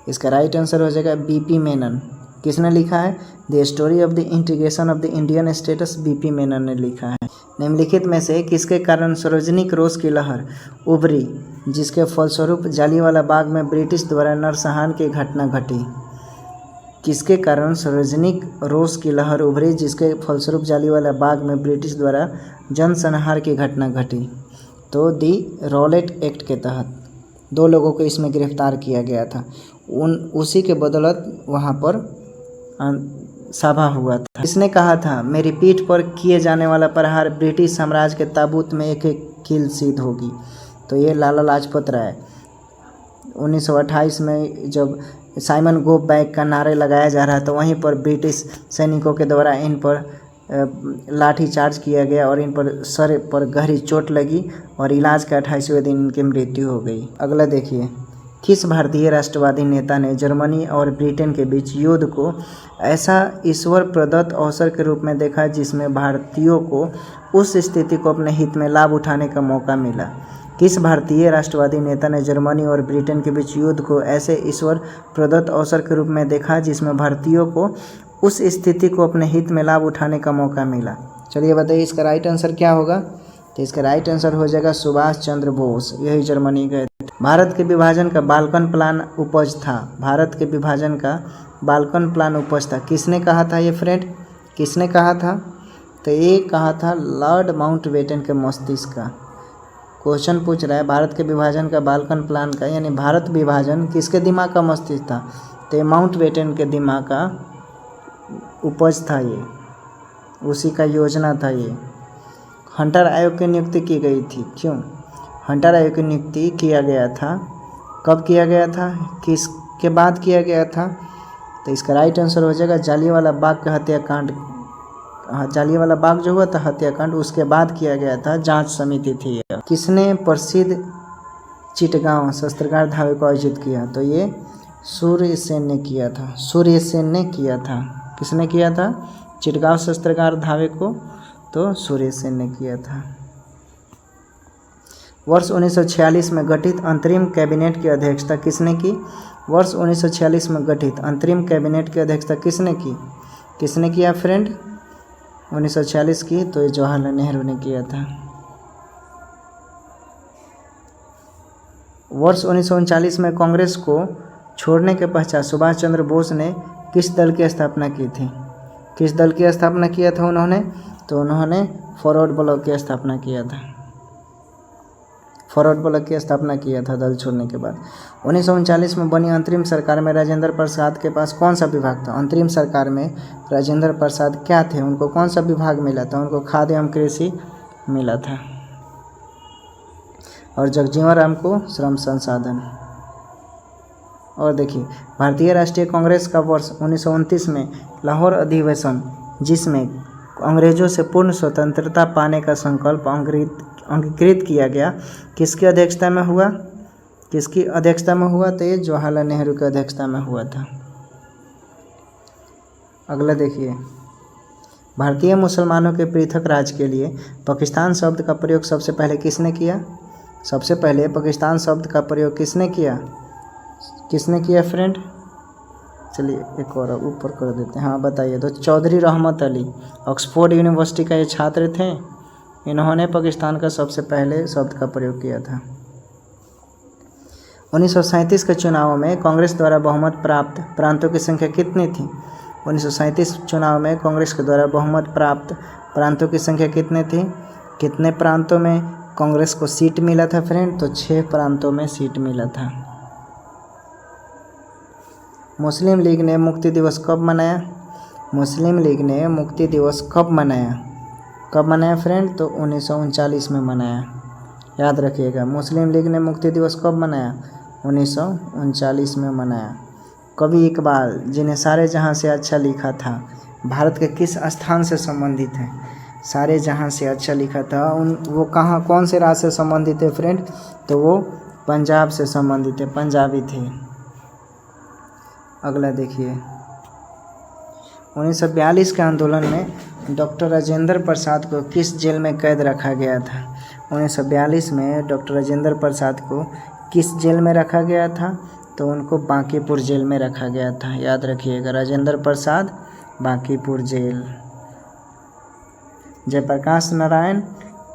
इसका राइट आंसर हो जाएगा बीपी मेनन। किसने लिखा है? The story of the integration of the Indian status BP Menon ने लिखा है। निम्नलिखित में से किसके कारण सार्वजनिक रोष की लहर उभरी जिसके फलस्वरूप जालियांवाला बाग में ब्रिटिश द्वारा नरसंहार की घटना घटी? किसके कारण सार्वजनिक रोष की लहर उभरी जिसके फलस्वरूप जालियांवाला बाग में ब्रिटिश द्वारा जनसंहार की घटना घटी? तो दी रॉलेट एक्ट के तहत 2 लोगों को इसमें गिरफ्तार किया गया था। उसी के बदौलत वहाँ पर सभा हुआ था। इसने कहा था मेरी पीठ पर किए जाने वाला प्रहार ब्रिटिश साम्राज्य के ताबूत में एक एक कील सीध होगी? तो ये लाला लाजपत राय। 1928 में जब साइमन गो बैक का नारे लगाया जा रहा था, वहीं पर ब्रिटिश सैनिकों के द्वारा इन पर लाठी चार्ज किया गया और इन पर सर पर गहरी चोट लगी और इलाज के 28वें दिन इनकी मृत्यु हो गई। अगला देखिए, किस भारतीय राष्ट्रवादी नेता ने जर्मनी और ब्रिटेन के बीच युद्ध को ऐसा ईश्वर प्रदत्त अवसर के रूप में देखा जिसमें भारतीयों को उस स्थिति को अपने हित में लाभ उठाने का मौका मिला? किस भारतीय राष्ट्रवादी नेता ने जर्मनी और ब्रिटेन के बीच युद्ध को ऐसे ईश्वर प्रदत्त अवसर के रूप में देखा जिसमें भारतीयों को उस स्थिति को अपने हित में लाभ उठाने का मौका मिला? चलिए बताइए, इसका राइट आंसर क्या होगा? तो इसका राइट आंसर हो जाएगा सुभाष चंद्र बोस। यही जर्मनी गए थे। भारत के विभाजन का बाल्कन प्लान उपज था। भारत के विभाजन का बाल्कन प्लान उपज था। किसने कहा था ये फ्रेंड? किसने कहा था? तो ये कहा था लॉर्ड माउंटबेटन के मस्तिष्क का। क्वेश्चन पूछ रहा है भारत के विभाजन का बाल्कन प्लान का, यानी भारत विभाजन किसके दिमाग का मस्तिष्क था? तो ये माउंटबेटन के दिमाग का उपज था, ये उसी का योजना था। ये हंटर आयोग की नियुक्ति की गई थी। क्यों हंटर आयोग की नियुक्ति किया गया था? कब किया गया था? किसके बाद किया गया था? तो इसका राइट आंसर हो जाएगा जालियांवाला बाग का हत्याकांड। जालियांवाला बाग जो हुआ था हत्याकांड, उसके बाद किया गया था। जांच समिति थी। किसने प्रसिद्ध चिटगांव शस्त्रागार धावे को आयोजित किया? तो ये सूर्य सेन ने किया था। सूर्य सेन ने किया था। किसने किया था चिटगांव शस्त्रागार धावे को? तो सूर्य सेन ने किया था। वर्ष 1946 में गठित अंतरिम कैबिनेट की अध्यक्षता किसने की? वर्ष 1946 में गठित अंतरिम कैबिनेट की अध्यक्षता किसने की? किसने किया फ्रेंड? 1946 की तो ये जवाहरलाल नेहरू ने किया था। वर्ष 1939 में कांग्रेस को छोड़ने के पश्चात सुभाष चंद्र बोस ने किस दल की स्थापना की थी? किस दल की स्थापना किया था उन्होंने? तो उन्होंने फॉरवर्ड ब्लॉक की स्थापना किया था। फॉरवर्ड ब्लॉक की स्थापना किया था दल छोड़ने के बाद। 1939 में बनी अंतरिम सरकार में राजेंद्र प्रसाद के पास कौन सा विभाग था? अंतरिम सरकार में राजेंद्र प्रसाद क्या थे? उनको कौन सा विभाग मिला था? उनको खाद्य एवं कृषि मिला था, और जगजीवन राम को श्रम संसाधन। और देखिए, भारतीय राष्ट्रीय कांग्रेस का वर्ष 1929 में लाहौर अधिवेशन, जिसमें अंग्रेजों से पूर्ण स्वतंत्रता पाने का संकल्प अंगीकृत किया गया, किसकी अध्यक्षता में हुआ? किसकी अध्यक्षता में हुआ? तो ये जवाहरलाल नेहरू की अध्यक्षता में हुआ था। अगला देखिए, भारतीय मुसलमानों के पृथक राज्य के लिए पाकिस्तान शब्द का प्रयोग सबसे पहले किसने किया? सबसे पहले पाकिस्तान शब्द का प्रयोग किसने किया? किसने किया फ्रेंड? चलिए एक और ऊपर कर देते हैं। हाँ बताइए। तो चौधरी रहमत अली, ऑक्सफोर्ड यूनिवर्सिटी का ये छात्र थे। इन्होंने पाकिस्तान का सबसे पहले शब्द का प्रयोग किया था। 1937 के चुनाव में कांग्रेस द्वारा बहुमत प्राप्त प्रांतों की संख्या कितनी थी? 1937 चुनाव में कांग्रेस के द्वारा बहुमत प्राप्त प्रांतों की संख्या कितनी थी? कितने प्रांतों में कांग्रेस को सीट मिला था फ्रेंड? तो 6 प्रांतों में सीट मिला था। मुस्लिम लीग ने मुक्ति दिवस कब मनाया? मुस्लिम लीग ने मुक्ति दिवस कब मनाया? कब मनाया फ्रेंड? तो 1939 में मनाया। याद रखिएगा, मुस्लिम लीग ने मुक्ति दिवस कब मनाया? 1939 में मनाया। कवि इकबाल, जिन्हें सारे जहां से अच्छा लिखा था, भारत के किस स्थान से संबंधित हैं? सारे जहां से अच्छा लिखा था वो कहाँ, कौन से राज्य से संबंधित है फ्रेंड? तो वो पंजाब से संबंधित है, पंजाबी थे। अगला देखिए, 1942 के आंदोलन में डॉक्टर राजेंद्र प्रसाद को किस जेल में कैद रखा गया था? 1942 में डॉक्टर राजेंद्र प्रसाद को किस जेल में रखा गया था? तो उनको बांकीपुर जेल में रखा गया था। याद रखिएगा, राजेंद्र प्रसाद, बांकीपुर जेल। जयप्रकाश नारायण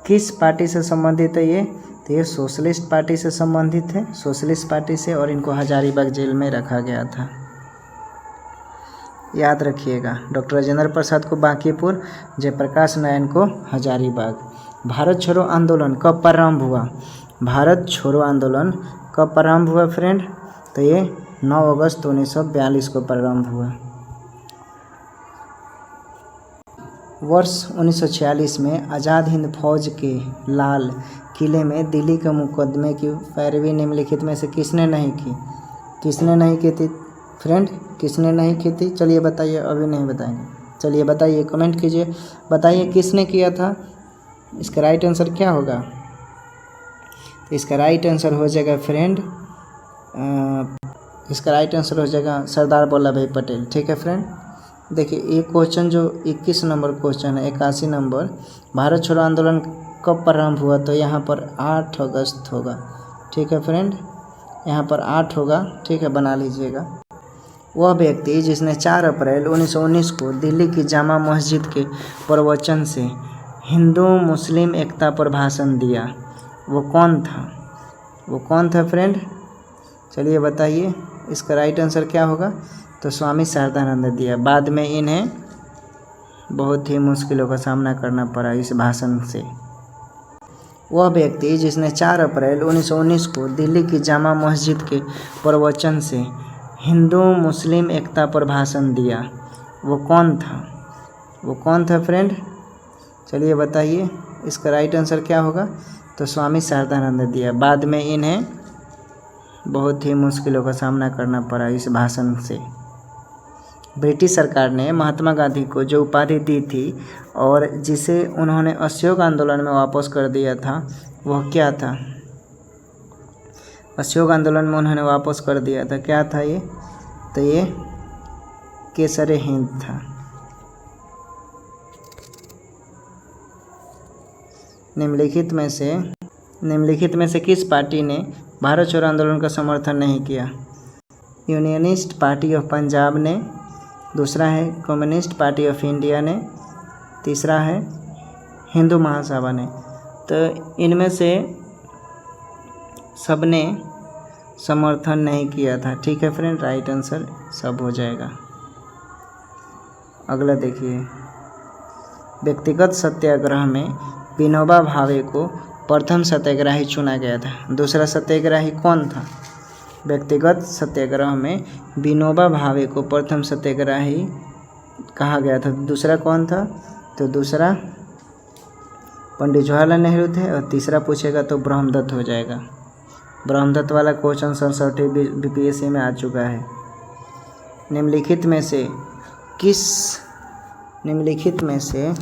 किस पार्टी से संबंधित है ये? तो ये सोशलिस्ट पार्टी से संबंधित है, सोशलिस्ट पार्टी से, और इनको हजारीबाग जेल में रखा गया था। याद रखिएगा, डॉक्टर राजेंद्र प्रसाद को बांकीपुर, जयप्रकाश नारायण को हजारीबाग। भारत छोड़ो आंदोलन कब प्रारंभ हुआ? भारत छोड़ो आंदोलन कब प्रारंभ हुआ फ्रेंड? तो ये 9 अगस्त 1942 को प्रारंभ हुआ। वर्ष 1946 में आज़ाद हिंद फौज के लाल किले में दिल्ली के मुकदमे की पैरवी निम्नलिखित में से किसने नहीं की? किसने नहीं की थी फ्रेंड? किसने नहीं की थी? चलिए बताइए, अभी नहीं बताएंगे। चलिए बताइए, कमेंट कीजिए, बताइए किसने किया था। इसका राइट आंसर क्या होगा? इसका राइट आंसर हो जाएगा फ्रेंड, इसका राइट आंसर हो जाएगा सरदार वल्लभ भाई पटेल। ठीक है फ्रेंड। देखिए, ये क्वेश्चन जो 21 नंबर क्वेश्चन है, 81 नंबर, भारत छोड़ो आंदोलन कब प्रारंभ हुआ? तो यहाँ पर 8 अगस्त होगा। ठीक है फ्रेंड, यहाँ पर 8 होगा। ठीक है, बना लीजिएगा। वह व्यक्ति जिसने 4 अप्रैल 1919 को दिल्ली की जामा मस्जिद के प्रवचन से हिंदू मुस्लिम एकता पर भाषण दिया, वो कौन था? वो कौन था फ्रेंड? चलिए बताइए, इसका राइट आंसर क्या होगा? तो स्वामी शारदानंद दिया। बाद में इन्हें बहुत ही मुश्किलों का सामना करना पड़ा इस भाषण से। वह व्यक्ति जिसने 4 अप्रैल 1919 को दिल्ली की जामा मस्जिद के प्रवचन से हिंदू मुस्लिम एकता पर भाषण दिया, वो कौन था? वो कौन था फ्रेंड? चलिए बताइए, इसका राइट आंसर क्या होगा? तो स्वामी शारदानंद दिया। बाद में इन्हें बहुत ही मुश्किलों का सामना करना पड़ा इस भाषण से। ब्रिटिश सरकार ने महात्मा गांधी को जो उपाधि दी थी और जिसे उन्होंने असहयोग आंदोलन में वापस कर दिया था, वह क्या था? असहयोग आंदोलन में उन्होंने वापस कर दिया था, क्या था ये? तो ये केसरे हिंद था। निम्नलिखित में से किस पार्टी ने भारत छोड़ो आंदोलन का समर्थन नहीं किया? यूनियनिस्ट पार्टी ऑफ पंजाब ने, दूसरा है कम्युनिस्ट पार्टी ऑफ इंडिया ने, तीसरा है हिंदू महासभा ने। तो इनमें से सबने समर्थन नहीं किया था। ठीक है फ्रेंड, राइट आंसर सब हो जाएगा। अगला देखिए, व्यक्तिगत सत्याग्रह में विनोबा भावे को प्रथम सत्याग्रही चुना गया था। दूसरा सत्याग्रही कौन था? व्यक्तिगत सत्याग्रह में विनोबा भावे को प्रथम सत्याग्रही कहा गया था। दूसरा कौन था? तो दूसरा पंडित जवाहरलाल नेहरू थे। और तीसरा पूछेगा तो ब्रह्मदत्त हो जाएगा। ब्रह्मदत्त वाला क्वेश्चन 67 बीपीएससी में आ चुका है। निम्नलिखित में से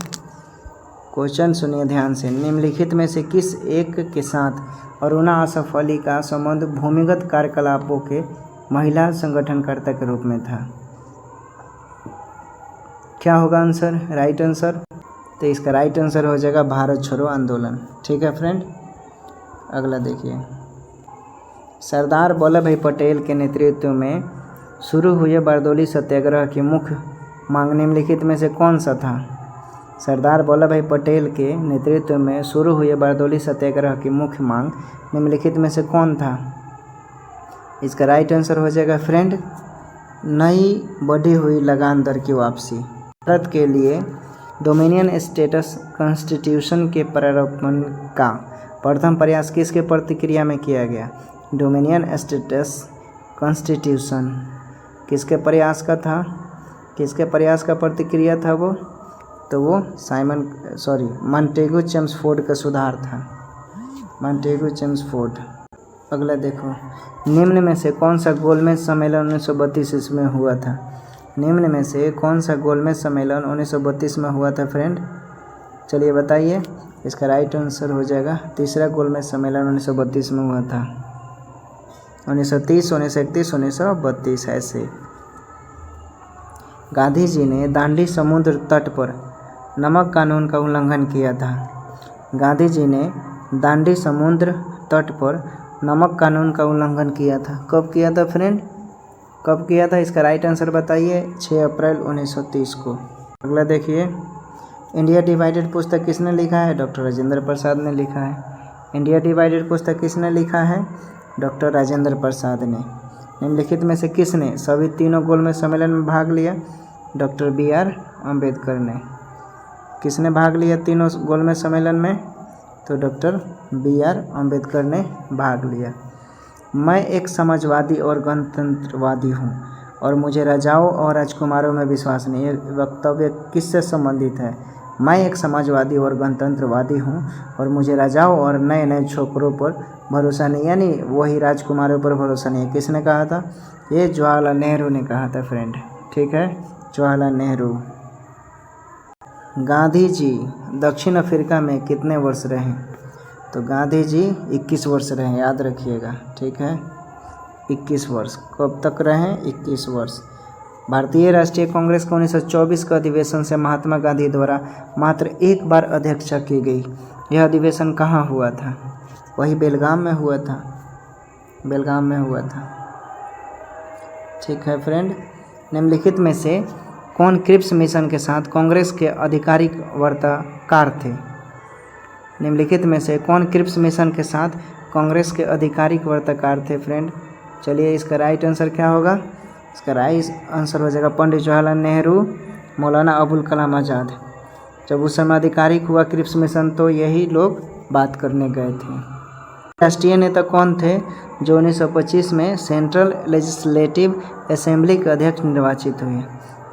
क्वेश्चन सुनिए ध्यान से। निम्नलिखित में से किस एक के साथ अरुणा आसफ अली का संबंध भूमिगत कार्यकलापों के महिला संगठनकर्ता के रूप में था? क्या होगा आंसर, राइट आंसर? तो इसका राइट आंसर हो जाएगा भारत छोड़ो आंदोलन। ठीक है फ्रेंड, अगला देखिए, सरदार वल्लभ भाई पटेल के नेतृत्व में शुरू हुए बारदोली सत्याग्रह की मुख्य मांग निम्नलिखित में से कौन सा था? सरदार वल्लभ भाई पटेल के नेतृत्व में शुरू हुए बारदोली सत्याग्रह की मुख्य मांग निम्नलिखित में से कौन था? इसका राइट आंसर हो जाएगा फ्रेंड, नई बढ़ी हुई लगान दर की वापसी। भारत के लिए डोमिनियन स्टेटस कॉन्स्टिट्यूशन के प्रारूपण का प्रथम प्रयास किसके प्रतिक्रिया में किया गया? डोमिनियन स्टेटस कॉन्स्टिट्यूशन किसके प्रयास का था? किसके प्रयास का प्रतिक्रिया था वो? तो वो मॉन्टेगू चेम्सफोर्ड का सुधार था। Montagu Chelmsford. अगला देखो, निम्न में से कौन सा गोलमेज सम्मेलन 1932 ईस्वी में हुआ था? निम्न में से कौन सा गोलमेज सम्मेलन 1932 में हुआ था फ्रेंड? चलिए बताइए। इसका राइट आंसर हो जाएगा तीसरा गोलमेज सम्मेलन 1932 में हुआ था। 1930, 1931, 1932 ऐसे। गांधी जी ने दांडी समुद्र तट पर नमक कानून का उल्लंघन किया था। गांधी जी ने दांडी समुद्र तट पर नमक कानून का उल्लंघन किया था। कब किया था फ्रेंड? कब किया था? इसका राइट आंसर बताइए। 6 अप्रैल 1930 को। अगला देखिए, इंडिया डिवाइडेड पुस्तक किसने लिखा है? डॉक्टर राजेंद्र प्रसाद ने लिखा है। इंडिया डिवाइडेड पुस्तक किसने लिखा है? डॉक्टर राजेंद्र प्रसाद ने। निम्नलिखित में से किसने सभी तीनों गोलमेज सम्मेलन में भाग लिया? डॉक्टर BR अम्बेडकर ने। किसने भाग लिया तीनों गोलमेज सम्मेलन में? तो डॉक्टर BR अम्बेडकर ने भाग लिया। मैं एक समाजवादी और गणतंत्रवादी हूँ और मुझे राजाओं और राजकुमारों में विश्वास नहीं। ये वक्तव्य किससे संबंधित है? मैं एक समाजवादी और गणतंत्रवादी हूँ और मुझे राजाओं और नए नए छोकरों पर भरोसा नहीं, यानी वही राजकुमारों पर भरोसा नहीं है। किसने कहा था? ये जवाहरलाल नेहरू ने कहा था फ्रेंड। ठीक है, जवाहरलाल नेहरू। गांधी जी दक्षिण अफ्रीका में कितने वर्ष रहे? तो गांधी जी 21 वर्ष रहे, याद रखिएगा। ठीक है, 21 वर्ष। कब तक रहे? 21 वर्ष। भारतीय राष्ट्रीय कांग्रेस का 1924 का अधिवेशन से महात्मा गांधी द्वारा मात्र एक बार अध्यक्षता की गई। यह अधिवेशन कहाँ हुआ था? वही बेलगाम में हुआ था। बेलगाम में हुआ था। ठीक है फ्रेंड, निम्नलिखित में से कौन क्रिप्स मिशन के साथ कांग्रेस के आधिकारिक वार्ताकार थे? निम्नलिखित में से कौन क्रिप्स मिशन के साथ कांग्रेस के आधिकारिक वार्ताकार थे फ्रेंड? चलिए, इसका राइट आंसर क्या होगा? इसका राइट आंसर हो जाएगा पंडित जवाहरलाल नेहरू, मौलाना अबुल कलाम आज़ाद। जब उस समय आधिकारिक हुआ क्रिप्स मिशन तो यही लोग बात करने गए थे। राष्ट्रीय नेता कौन थे जो 1925 में सेंट्रल लेजिस्लेटिव असेंबली के अध्यक्ष निर्वाचित हुए?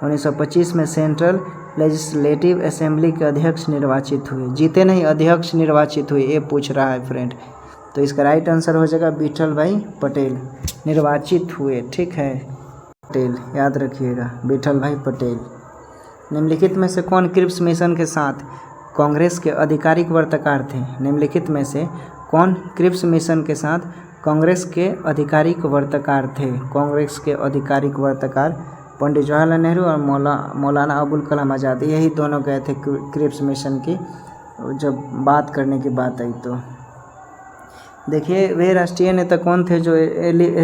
1925 में सेंट्रल लेजिस्लेटिव असेंबली के अध्यक्ष निर्वाचित हुए। जीते नहीं, अध्यक्ष निर्वाचित हुए, ये पूछ रहा है फ्रेंड। तो इसका राइट आंसर हो जाएगा विठल भाई पटेल। निर्वाचित हुए, ठीक है, पटेल, याद रखिएगा, विठल भाई पटेल। निम्नलिखित में से कौन क्रिप्स मिशन के साथ कांग्रेस के आधिकारिक वार्ताकार थे? निम्नलिखित में से कौन क्रिप्स मिशन के साथ कांग्रेस के आधिकारिक वार्ताकार थे? कांग्रेस के आधिकारिक वार्ताकार पंडित जवाहरलाल नेहरू और मौलाना अबुल कलाम आज़ाद, यही दोनों गए थे क्रिप्स मिशन की जब बात करने की बात आई। तो देखिए, वे राष्ट्रीय नेता कौन थे जो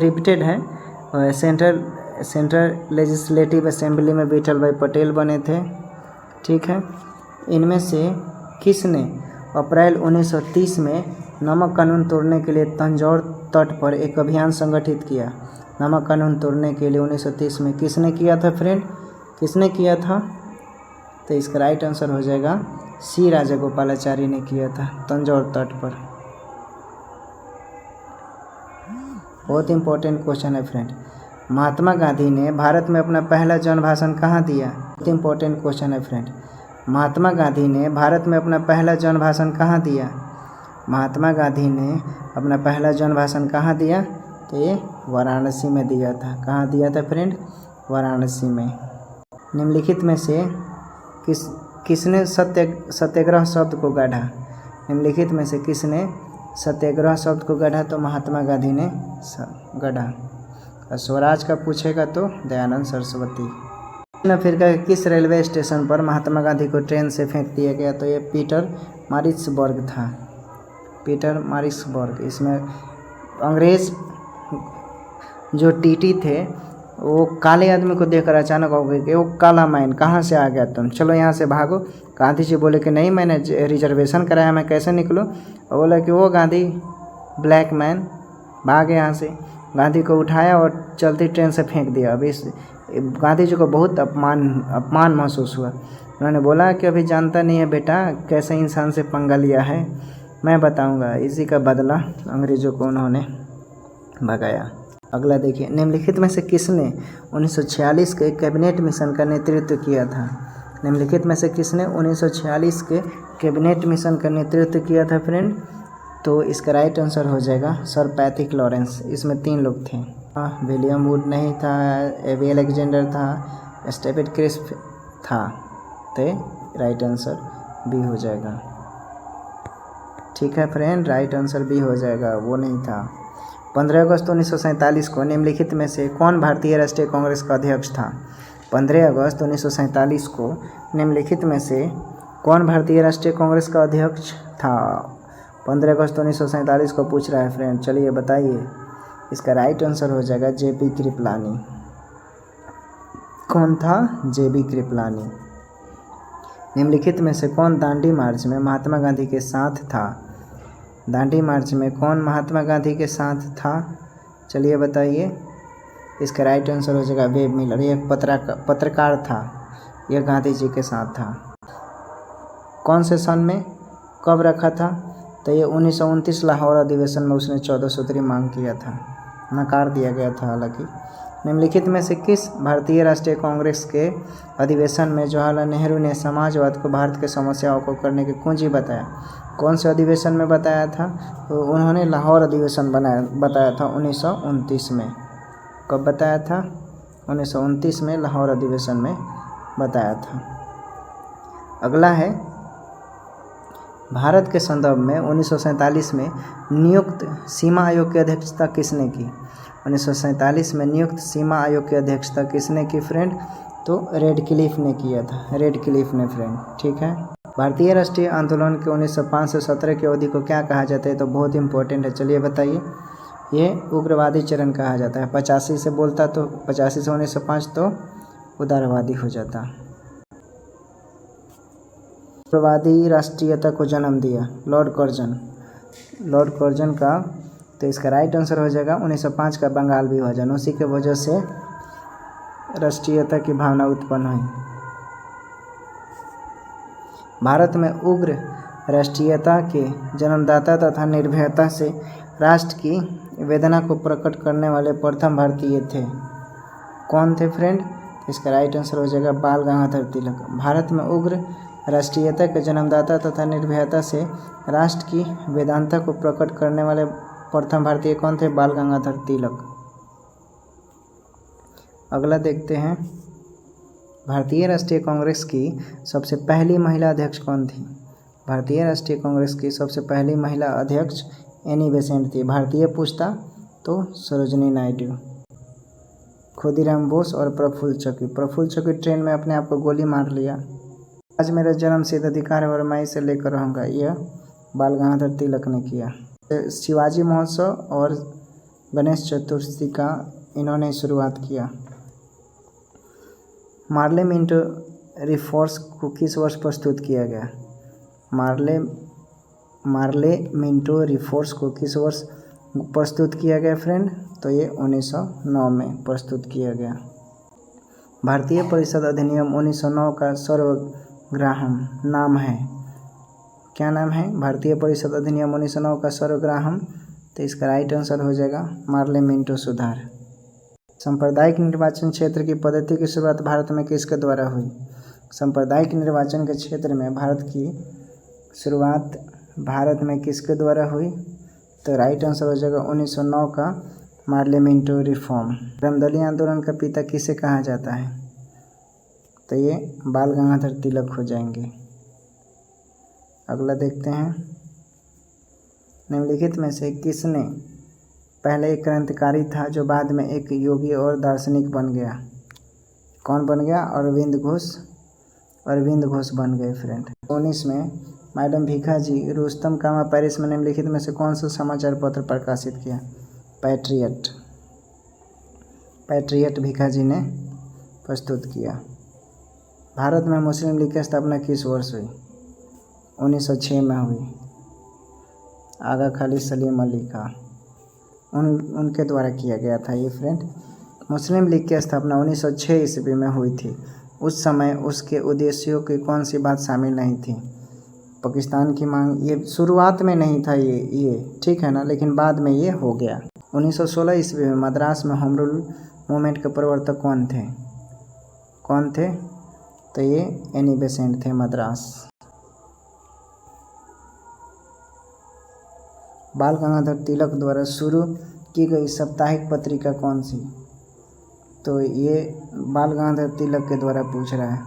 रिपीटेड है? सेंट्रल लेजिस्लेटिव असेंबली में विठल भाई पटेल बने थे। ठीक है, इनमें से किसने अप्रैल 1930 में नमक कानून तोड़ने के लिए तंजौर तट पर एक अभियान संगठित किया। नमक कानून तोड़ने के लिए 1930 में किसने किया था फ्रेंड, किसने किया था? तो इसका राइट आंसर हो जाएगा सी राजागोपालाचारी ने किया था तंजौर तट पर। बहुत इंपॉर्टेंट क्वेश्चन है फ्रेंड। महात्मा गांधी ने भारत में अपना पहला जन भाषण कहाँ दिया? बहुत इंपॉर्टेंट क्वेश्चन है फ्रेंड। महात्मा गांधी ने भारत में अपना पहला जन भाषण कहाँ दिया? महात्मा गांधी ने अपना पहला जन भाषण कहाँ दिया? तो ये वाराणसी में दिया था। कहाँ दिया था फ्रेंड? वाराणसी में। निम्नलिखित में से किसने सत्याग्रह शब्द को गढ़ा? निम्नलिखित में से किसने सत्याग्रह शब्द को गढ़ा? तो महात्मा गांधी ने गढ़ा। स्वराज का पूछेगा तो दयानंद सरस्वती। दक्षिण अफ्रीका के किस रेलवे स्टेशन पर महात्मा गांधी को ट्रेन से फेंक दिया गया? तो ये पीटर मारिट्सबर्ग था, पीटर मारिट्सबर्ग। इसमें अंग्रेज जो टीटी थे वो काले आदमी को देखकर अचानक हो गए कि वो काला मैन कहाँ से आ गया तुम, चलो यहाँ से भागो। गांधी जी बोले कि नहीं, मैंने रिजर्वेशन कराया, मैं कैसे निकलूँ? और बोला कि वो गांधी ब्लैक मैन भागे यहाँ से। गांधी को उठाया और चलती ट्रेन से फेंक दिया। अभी गांधी जी को बहुत अपमान महसूस हुआ। उन्होंने बोला कि अभी जानता नहीं है बेटा कैसे इंसान से पंगा लिया है, मैं बताऊंगा। इसी का बदला अंग्रेज़ों को उन्होंने भगाया। अगला देखिए, निम्नलिखित में से किसने 1946 के कैबिनेट मिशन का नेतृत्व किया था? निम्नलिखित में से किसने 1946 के कैबिनेट मिशन का नेतृत्व किया था फ्रेंड? तो इसका राइट आंसर हो जाएगा सर पैथिक लॉरेंस। इसमें 3 लोग थे। विलियम वुड नहीं था, एवी अलेक्जेंडर था, स्टेफेन क्रिस्प था। तो राइट आंसर बी हो जाएगा। ठीक है फ्रेंड, राइट आंसर बी हो जाएगा, वो नहीं था। 15 अगस्त 1947 को निम्नलिखित में से कौन भारतीय राष्ट्रीय कांग्रेस का अध्यक्ष था? 15 अगस्त 1947 को निम्नलिखित में से कौन भारतीय राष्ट्रीय कांग्रेस का अध्यक्ष था? 15 अगस्त 1947 को पूछ रहा है फ्रेंड, चलिए बताइए। इसका राइट आंसर हो जाएगा जेबी कृपलानी। कौन था? जेबी कृपलानी। निम्नलिखित में से कौन दांडी मार्च में महात्मा गांधी के साथ था? दांडी मार्च में कौन महात्मा गांधी के साथ था? चलिए बताइए। इसका राइट आंसर हो जाएगा वेब मिलर। ये एक पत्रकार था, यह गांधी जी के साथ था। कौन से सन में कब रखा था? तो ये 1929 लाहौर अधिवेशन में उसने 14 सूत्री मांग किया था, नकार दिया गया था हालांकि। निम्नलिखित में से किस भारतीय राष्ट्रीय कांग्रेस के अधिवेशन में जवाहरलाल नेहरू ने समाजवाद को भारत के समस्याओं को करने की कुंजी बताया? कौन से अधिवेशन में बताया था? तो उन्होंने लाहौर अधिवेशन बताया था 1929 में। कब बताया था? 1929 में लाहौर अधिवेशन में बताया था। अगला है, भारत के संदर्भ में 1947 में नियुक्त सीमा आयोग की अध्यक्षता किसने की? 1947 में नियुक्त सीमा आयोग की अध्यक्षता किसने की फ्रेंड? तो रेडक्लिफ ने किया था, रेडक्लिफ ने फ्रेंड। ठीक है। भारतीय राष्ट्रीय आंदोलन के 1905 से 17 की अवधि को क्या कहा जाता है? तो बहुत इंपॉर्टेंट है, चलिए बताइए। ये उग्रवादी चरण कहा जाता है। 85 से बोलता तो 85 से 1905 तो उदारवादी हो जाता। उग्रवादी राष्ट्रीयता को जन्म दिया लॉर्ड कर्जन का। तो इसका राइट आंसर हो जाएगा 1905 का बंगाल विभाजन। उसी के वजह से राष्ट्रीयता की भावना उत्पन्न हुई। भारत में उग्र राष्ट्रीयता के जन्मदाता तथा निर्भयता से राष्ट्र की वेदना को प्रकट करने वाले प्रथम भारतीय थे। कौन थे फ्रेंड? इसका राइट आंसर हो जाएगा बाल गंगाधर तिलक। भारत में उग्र राष्ट्रीयता के जन्मदाता तथा निर्भयता से राष्ट्र की वेदांता को प्रकट करने वाले प्रथम भारतीय कौन थे? बाल गंगाधर तिलक। अगला देखते हैं, भारतीय राष्ट्रीय कांग्रेस की सबसे पहली महिला अध्यक्ष कौन थी? भारतीय राष्ट्रीय कांग्रेस की सबसे पहली महिला अध्यक्ष एनी बेसेंट थी। भारतीय पूछता तो सरोजिनी नायडू, खुदीराम बोस और प्रफुल्ल चकी ट्रेन में अपने आप को गोली मार लिया। आज मेरा जन्म सिद्ध अधिकार है और मैं इसे लेकर रहूँगा, यह बाल गंगाधर तिलक ने किया। शिवाजी महोत्सव और गणेश चतुर्थी का इन्होंने शुरुआत किया। मार्ले मिंटो रिफोर्स को किस वर्ष प्रस्तुत किया गया? मार्ले मार्ले मिंटो रिफोर्स को किस वर्ष प्रस्तुत किया गया फ्रेंड? तो ये 1909 में प्रस्तुत किया गया। भारतीय परिषद अधिनियम 1909 का सर्वग्राहम नाम है, क्या नाम है? भारतीय परिषद अधिनियम 1909 का सर्वग्राहम, तो इसका राइट आंसर हो जाएगा मार्ले मिंटो सुधार। सांप्रदायिक निर्वाचन क्षेत्र की पद्धति की शुरुआत भारत में किसके द्वारा हुई? सांप्रदायिक निर्वाचन के क्षेत्र में भारत की शुरुआत भारत में किसके द्वारा हुई? तो राइट आंसर हो जाएगा 1909 का मार्ले मिंटो रिफॉर्म। रामदलीय आंदोलन का पिता किसे कहा जाता है? तो ये बाल गंगाधर तिलक हो जाएंगे। अगला देखते हैं, निम्नलिखित में से किसने पहले एक क्रांतिकारी था जो बाद में एक योगी और दार्शनिक बन गया? कौन बन गया? अरविंद घोष बन गए फ्रेंड। 19 में मैडम भीखा जी रुस्तम कामा पेरिस में निम्नलिखित में से कौन सा समाचार पत्र प्रकाशित किया? पैट्रियट भीखा जी ने प्रस्तुत किया। भारत में मुस्लिम लीग की स्थापना किस वर्ष हुई? 1906 में हुई। आगा खाली सलीम अली का उनके द्वारा किया गया था ये फ्रेंड। मुस्लिम लीग की स्थापना 1906 ईस्वी में हुई थी। उस समय उसके उद्देश्यों की कौन सी बात शामिल नहीं थी? पाकिस्तान की मांग, ये शुरुआत में नहीं था ये ठीक है ना, लेकिन बाद में ये हो गया। 1916 ईस्वी में मद्रास में होम रूल मूवमेंट के प्रवर्तक कौन थे? तो ये एनी बेसेंट थे मद्रास। बाल गंगाधर तिलक द्वारा शुरू की गई साप्ताहिक पत्रिका कौन सी? तो ये बाल गंगाधर तिलक के द्वारा पूछ रहा है।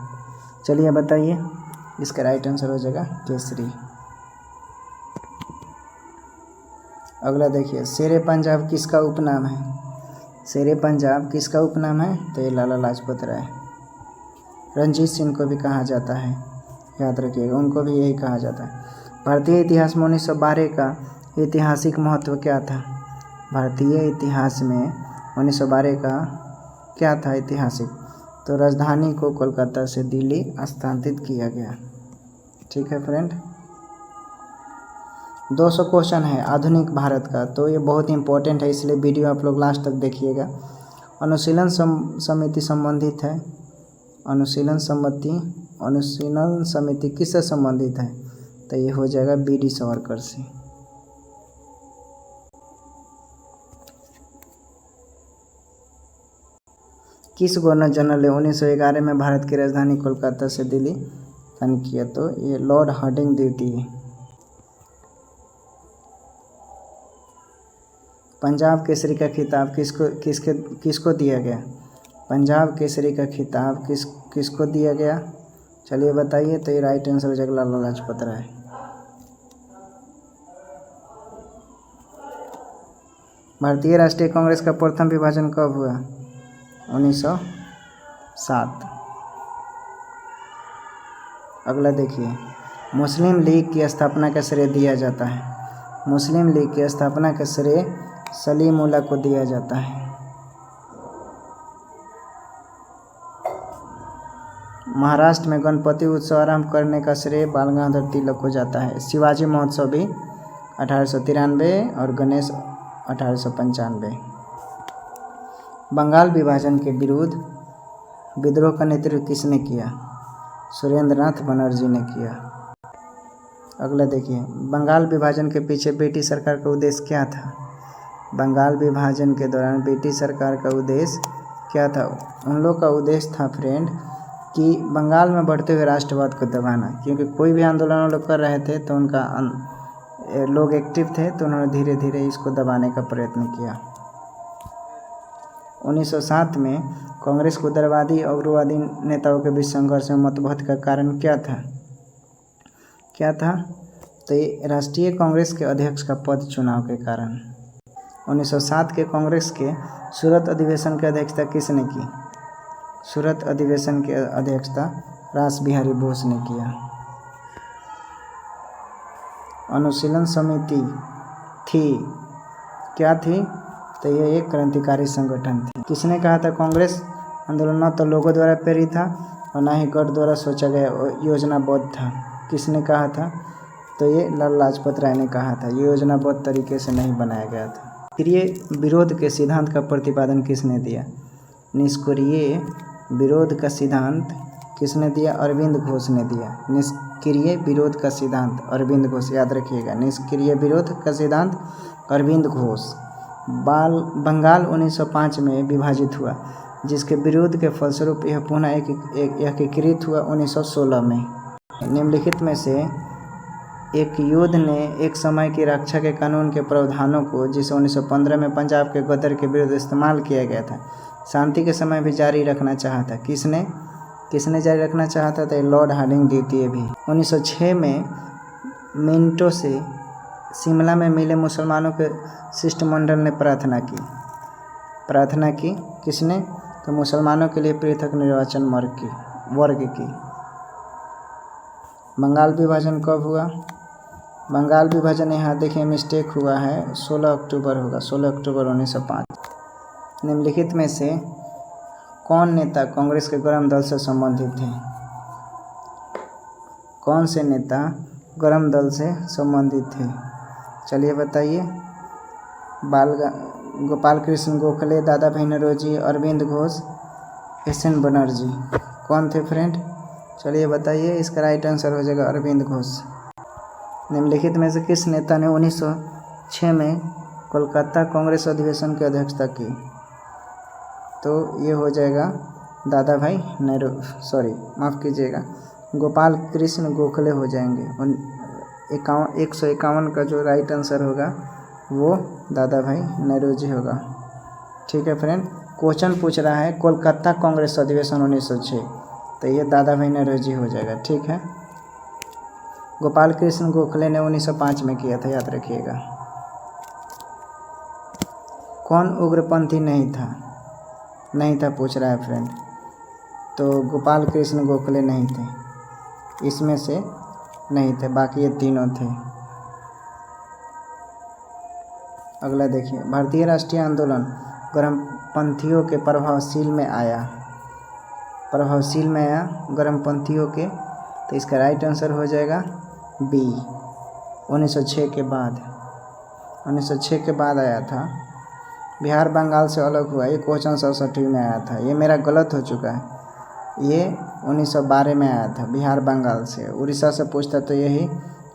चलिए बताइए, इसका राइट आंसर हो जाएगा केसरी। अगला देखिए, शेरे पंजाब किसका उपनाम है? शेरे पंजाब किसका उपनाम है? तो ये लाला लाजपत राय। रंजीत सिंह को भी कहा जाता है, याद रखिएगा, उनको भी यही कहा जाता है। भारतीय इतिहास में 1912 का ऐतिहासिक महत्व क्या था? भारतीय इतिहास में 1912 का क्या था ऐतिहासिक? तो राजधानी को कोलकाता से दिल्ली स्थानांतरित किया गया। ठीक है फ्रेंड। 200 क्वेश्चन है आधुनिक भारत का, तो ये बहुत इंपॉर्टेंट है, इसलिए वीडियो आप लोग लास्ट तक देखिएगा। अनुशीलन समिति संबंधित है। अनुशीलन समिति किससे संबंधित है? तो ये हो जाएगा बी.डी. सावरकर से। किस गवर्नर जनरल ने 1911 में भारत की राजधानी कोलकाता से दिल्ली स्थानांतरित किया? तो ये लॉर्ड हार्डिंग द्वितीय। पंजाब केसरी का खिताब किसको दिया गया? पंजाब केसरी का खिताब किसको दिया गया? चलिए बताइए। तो ये राइट आंसर हो जाएगा लाला लाजपत राय। भारतीय राष्ट्रीय कांग्रेस का प्रथम विभाजन कब हुआ? 1907। अगला देखिए, मुस्लिम लीग की स्थापना का श्रेय दिया जाता है। मुस्लिम लीग की स्थापना का श्रेय सलीमुल्लाह को दिया जाता है। महाराष्ट्र में गणपति उत्सव आरंभ करने का श्रेय बाल गंगाधर तिलक को जाता है। शिवाजी महोत्सव भी 1893 और गणेश 1895। बंगाल विभाजन के विरुद्ध विद्रोह का नेतृत्व किसने किया? सुरेंद्रनाथ बनर्जी ने किया। अगला देखिए, बंगाल विभाजन के पीछे ब्रिटिश सरकार का उद्देश्य क्या था? बंगाल विभाजन के दौरान ब्रिटिश सरकार का उद्देश्य क्या था? उन लोग का उद्देश्य था फ्रेंड कि बंगाल में बढ़ते हुए राष्ट्रवाद को दबाना, क्योंकि कोई भी आंदोलन लोग कर रहे थे तो उनका लोग एक्टिव थे, तो उन्होंने धीरे धीरे इसको दबाने का प्रयत्न किया। 1907 में कांग्रेस को उदारवादी और उग्रवादी नेताओं के बीच संघर्ष में मतभेद का कारण क्या था? तो ये राष्ट्रीय कांग्रेस के अध्यक्ष का पद चुनाव के कारण। 1907 के कांग्रेस के सूरत अधिवेशन की अध्यक्षता किसने की? सूरत अधिवेशन की अध्यक्षता रास बिहारी बोस ने किया। अनुशीलन समिति क्या थी? तो ये एक क्रांतिकारी संगठन थी। किसने कहा था कांग्रेस आंदोलन न तो लोगों द्वारा प्रेरित था और न ही गढ़ द्वारा सोचा गया योजनाबद्ध था? किसने कहा था? तो ये लाला लाजपत राय ने कहा था। ये योजनाबद्ध तरीके से नहीं बनाया गया था। निष्क्रिय विरोध के सिद्धांत का प्रतिपादन किसने दिया? निष्क्रिय विरोध का सिद्धांत किसने दिया? अरविंद घोष ने दिया। निष्क्रिय विरोध का सिद्धांत अरविंद घोष, याद रखिएगा। निष्क्रिय विरोध का सिद्धांत अरविंद घोष। बंगाल 1905 में विभाजित हुआ, जिसके विरोध के फलस्वरूप यह पुनः एकीकृत हुआ 1916 में। निम्नलिखित में से एक युद्ध ने एक समय की रक्षा के कानून के प्रावधानों को, जिसे 1915 में पंजाब के गदर के विरुद्ध इस्तेमाल किया गया था, शांति के समय भी जारी रखना चाहा था। किसने जारी रखना चाहा था? तो लॉर्ड हार्डिंग द्वितीय भी। 1906 में मिंटो से शिमला में मिले मुसलमानों के शिष्टमंडल ने प्रार्थना की। किसने? तो मुसलमानों के लिए पृथक निर्वाचन वर्ग की। बंगाल विभाजन कब हुआ? बंगाल विभाजन यहाँ देखिए मिस्टेक हुआ है, 16 अक्टूबर होगा, 16 अक्टूबर 1905। निम्नलिखित में से कौन नेता कांग्रेस के गरम दल से संबंधित थे? कौन से नेता गरम दल से संबंधित थे? चलिए बताइए। गोपाल कृष्ण गोखले, दादा भाई नौरोजी, अरविंद घोष, एस.एन. बनर्जी। कौन थे फ्रेंड? चलिए बताइए। इसका राइट आंसर हो जाएगा अरविंद घोष। निम्नलिखित में से किस नेता ने 1906 में कोलकाता कांग्रेस अधिवेशन की अध्यक्षता की? तो ये हो जाएगा दादा भाई माफ़ कीजिएगा, गोपाल कृष्ण गोखले हो जाएंगे। 151 का जो राइट आंसर होगा वो दादा भाई नौरोजी होगा। ठीक है फ्रेंड। क्वेश्चन पूछ रहा है कोलकाता कांग्रेस अधिवेशन 1906, तो ये दादा भाई नौरोजी हो जाएगा। ठीक है। गोपाल कृष्ण गोखले ने 1905 में किया था, याद रखिएगा। कौन उग्रपंथी नहीं था पूछ रहा है फ्रेंड। तो गोपाल कृष्ण गोखले नहीं थे, इसमें से नहीं थे, बाकी ये तीनों थे। अगला देखिए। भारतीय राष्ट्रीय आंदोलन गर्मपंथियों के प्रभावशील में आया गर्मपंथियों के, तो इसका राइट आंसर हो जाएगा बी। 1906 के बाद आया था। बिहार बंगाल से अलग हुआ, ये क्वेश्चन 67 में आया था। ये मेरा गलत हो चुका है, ये 1912 में आया था बिहार बंगाल से। उड़ीसा से पूछता तो यही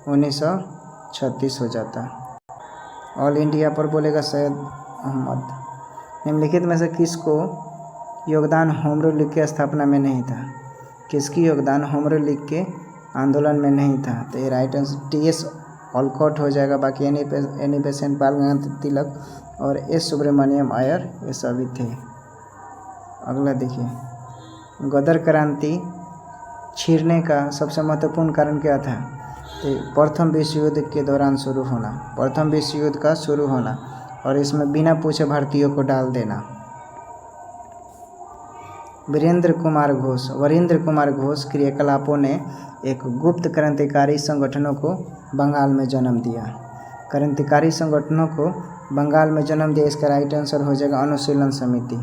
1936 हो जाता। ऑल इंडिया पर बोलेगा सैयद अहमद। निम्नलिखित में से किसको योगदान होम रूल लीग की स्थापना में नहीं था? किसकी योगदान होम रूल लीग के आंदोलन में नहीं था? तो ये राइट आंसर टी.एस. ऑलकॉट हो जाएगा। बाकी एनी बेसेंट, बाल गंगाधर तिलक और एस. सुब्रमण्यम अय्यर ये सभी थे। अगला देखिए। गदर क्रांति छिड़ने का सबसे महत्वपूर्ण कारण क्या था? तो प्रथम विश्व युद्ध के दौरान प्रथम विश्व युद्ध का शुरू होना, और इसमें बिना पूछे भारतीयों को डाल देना। वीरेंद्र कुमार घोष क्रियाकलापों ने एक गुप्त क्रांतिकारी संगठनों को बंगाल में जन्म दिया। इसका राइट आंसर हो जाएगा अनुशीलन समिति।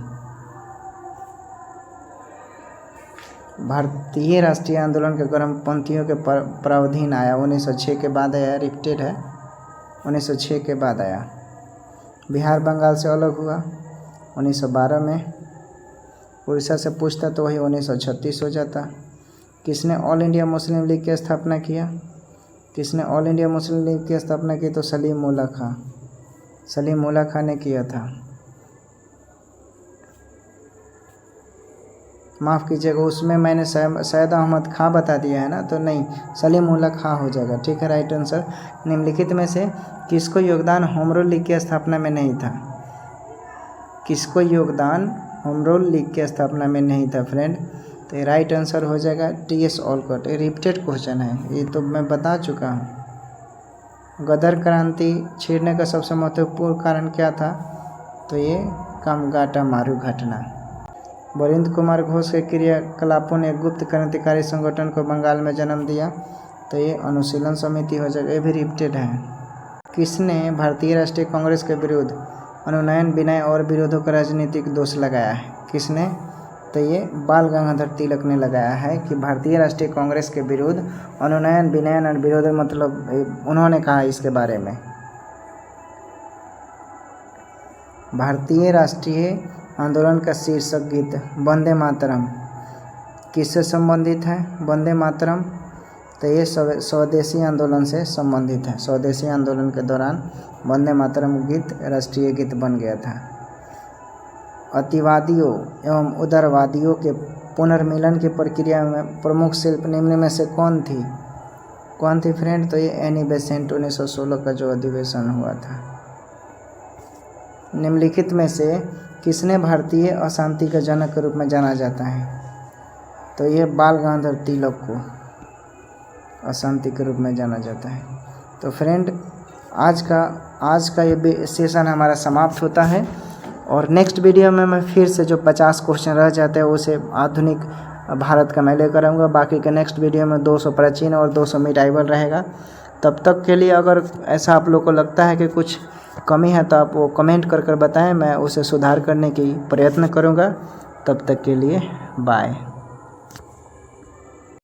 भारतीय राष्ट्रीय आंदोलन के गर्मपंथियों के प्रावधान आया 1906 के बाद आया, रिपीटेड है, 1906 के बाद आया। बिहार बंगाल से अलग हुआ 1912 में। उड़ीसा से पूछता तो वही 1936 हो जाता। किसने ऑल इंडिया मुस्लिम लीग की स्थापना की? तो सलीम उल्ला खां ने किया था। माफ़ कीजिएगा, उसमें मैंने सैयद अहमद खां बता दिया है ना, तो नहीं, सलीम उल्ला खां हो जाएगा। ठीक है, राइट आंसर। निम्नलिखित में से किसको योगदान होम रूल लीग की स्थापना में नहीं था? होम रूल लीग की स्थापना में नहीं था फ्रेंड? तो ये राइट आंसर हो जाएगा टी.एस. ऑलकॉट। ये रिपीटेड क्वेश्चन है, ये तो मैं बता चुका हूँ। गदर क्रांति छिड़ने का सबसे महत्वपूर्ण कारण क्या था? तो ये कामगाटा मारू घटना। वीरेंद्र कुमार घोष के क्रियाकलापों ने गुप्त क्रांतिकारी संगठन को बंगाल में जन्म दिया, तो ये अनुशीलन समिति हो जाएगा। ये भी रिपीटेड है। किसने भारतीय राष्ट्रीय कांग्रेस के विरुद्ध अनुनयन, विनय और विरोधों का राजनीतिक दोष लगाया है? किसने? तो ये बाल गंगाधर तिलक ने लगाया है कि भारतीय राष्ट्रीय कांग्रेस के विरुद्ध अनुनयन विनयन और विरोध, मतलब उन्होंने कहा इसके बारे में। भारतीय राष्ट्रीय आंदोलन का शीर्षक गीत वंदे मातरम किससे संबंधित है? वंदे मातरम तो ये स्वदेशी आंदोलन से संबंधित है। स्वदेशी आंदोलन के दौरान वंदे मातरम गीत राष्ट्रीय गीत बन गया था। अतिवादियों एवं उदारवादियों के पुनर्मिलन की प्रक्रिया में प्रमुख शिल्प निम्न में से कौन थी फ्रेंड? तो ये एनी बेसेंट 1916 का जो अधिवेशन हुआ था। निम्नलिखित में से किसने भारतीय अशांति के जनक के रूप में जाना जाता है? तो ये बाल गंगाधर तिलक को अशांति के रूप में जाना जाता है। तो फ्रेंड आज का ये सेशन हमारा समाप्त होता है और नेक्स्ट वीडियो में मैं फिर से जो 50 क्वेश्चन रह जाते हैं उसे आधुनिक भारत का मैं लेकर आऊँगा। बाकी के नेक्स्ट वीडियो में 200 प्राचीन और 200 मिडाइवल रहेगा। तब तक के लिए अगर ऐसा आप लोग को लगता है कि कुछ कमी है तो आप वो कमेंट कर बताएं, मैं उसे सुधार करने की प्रयत्न करूँगा। तब तक के लिए बाय।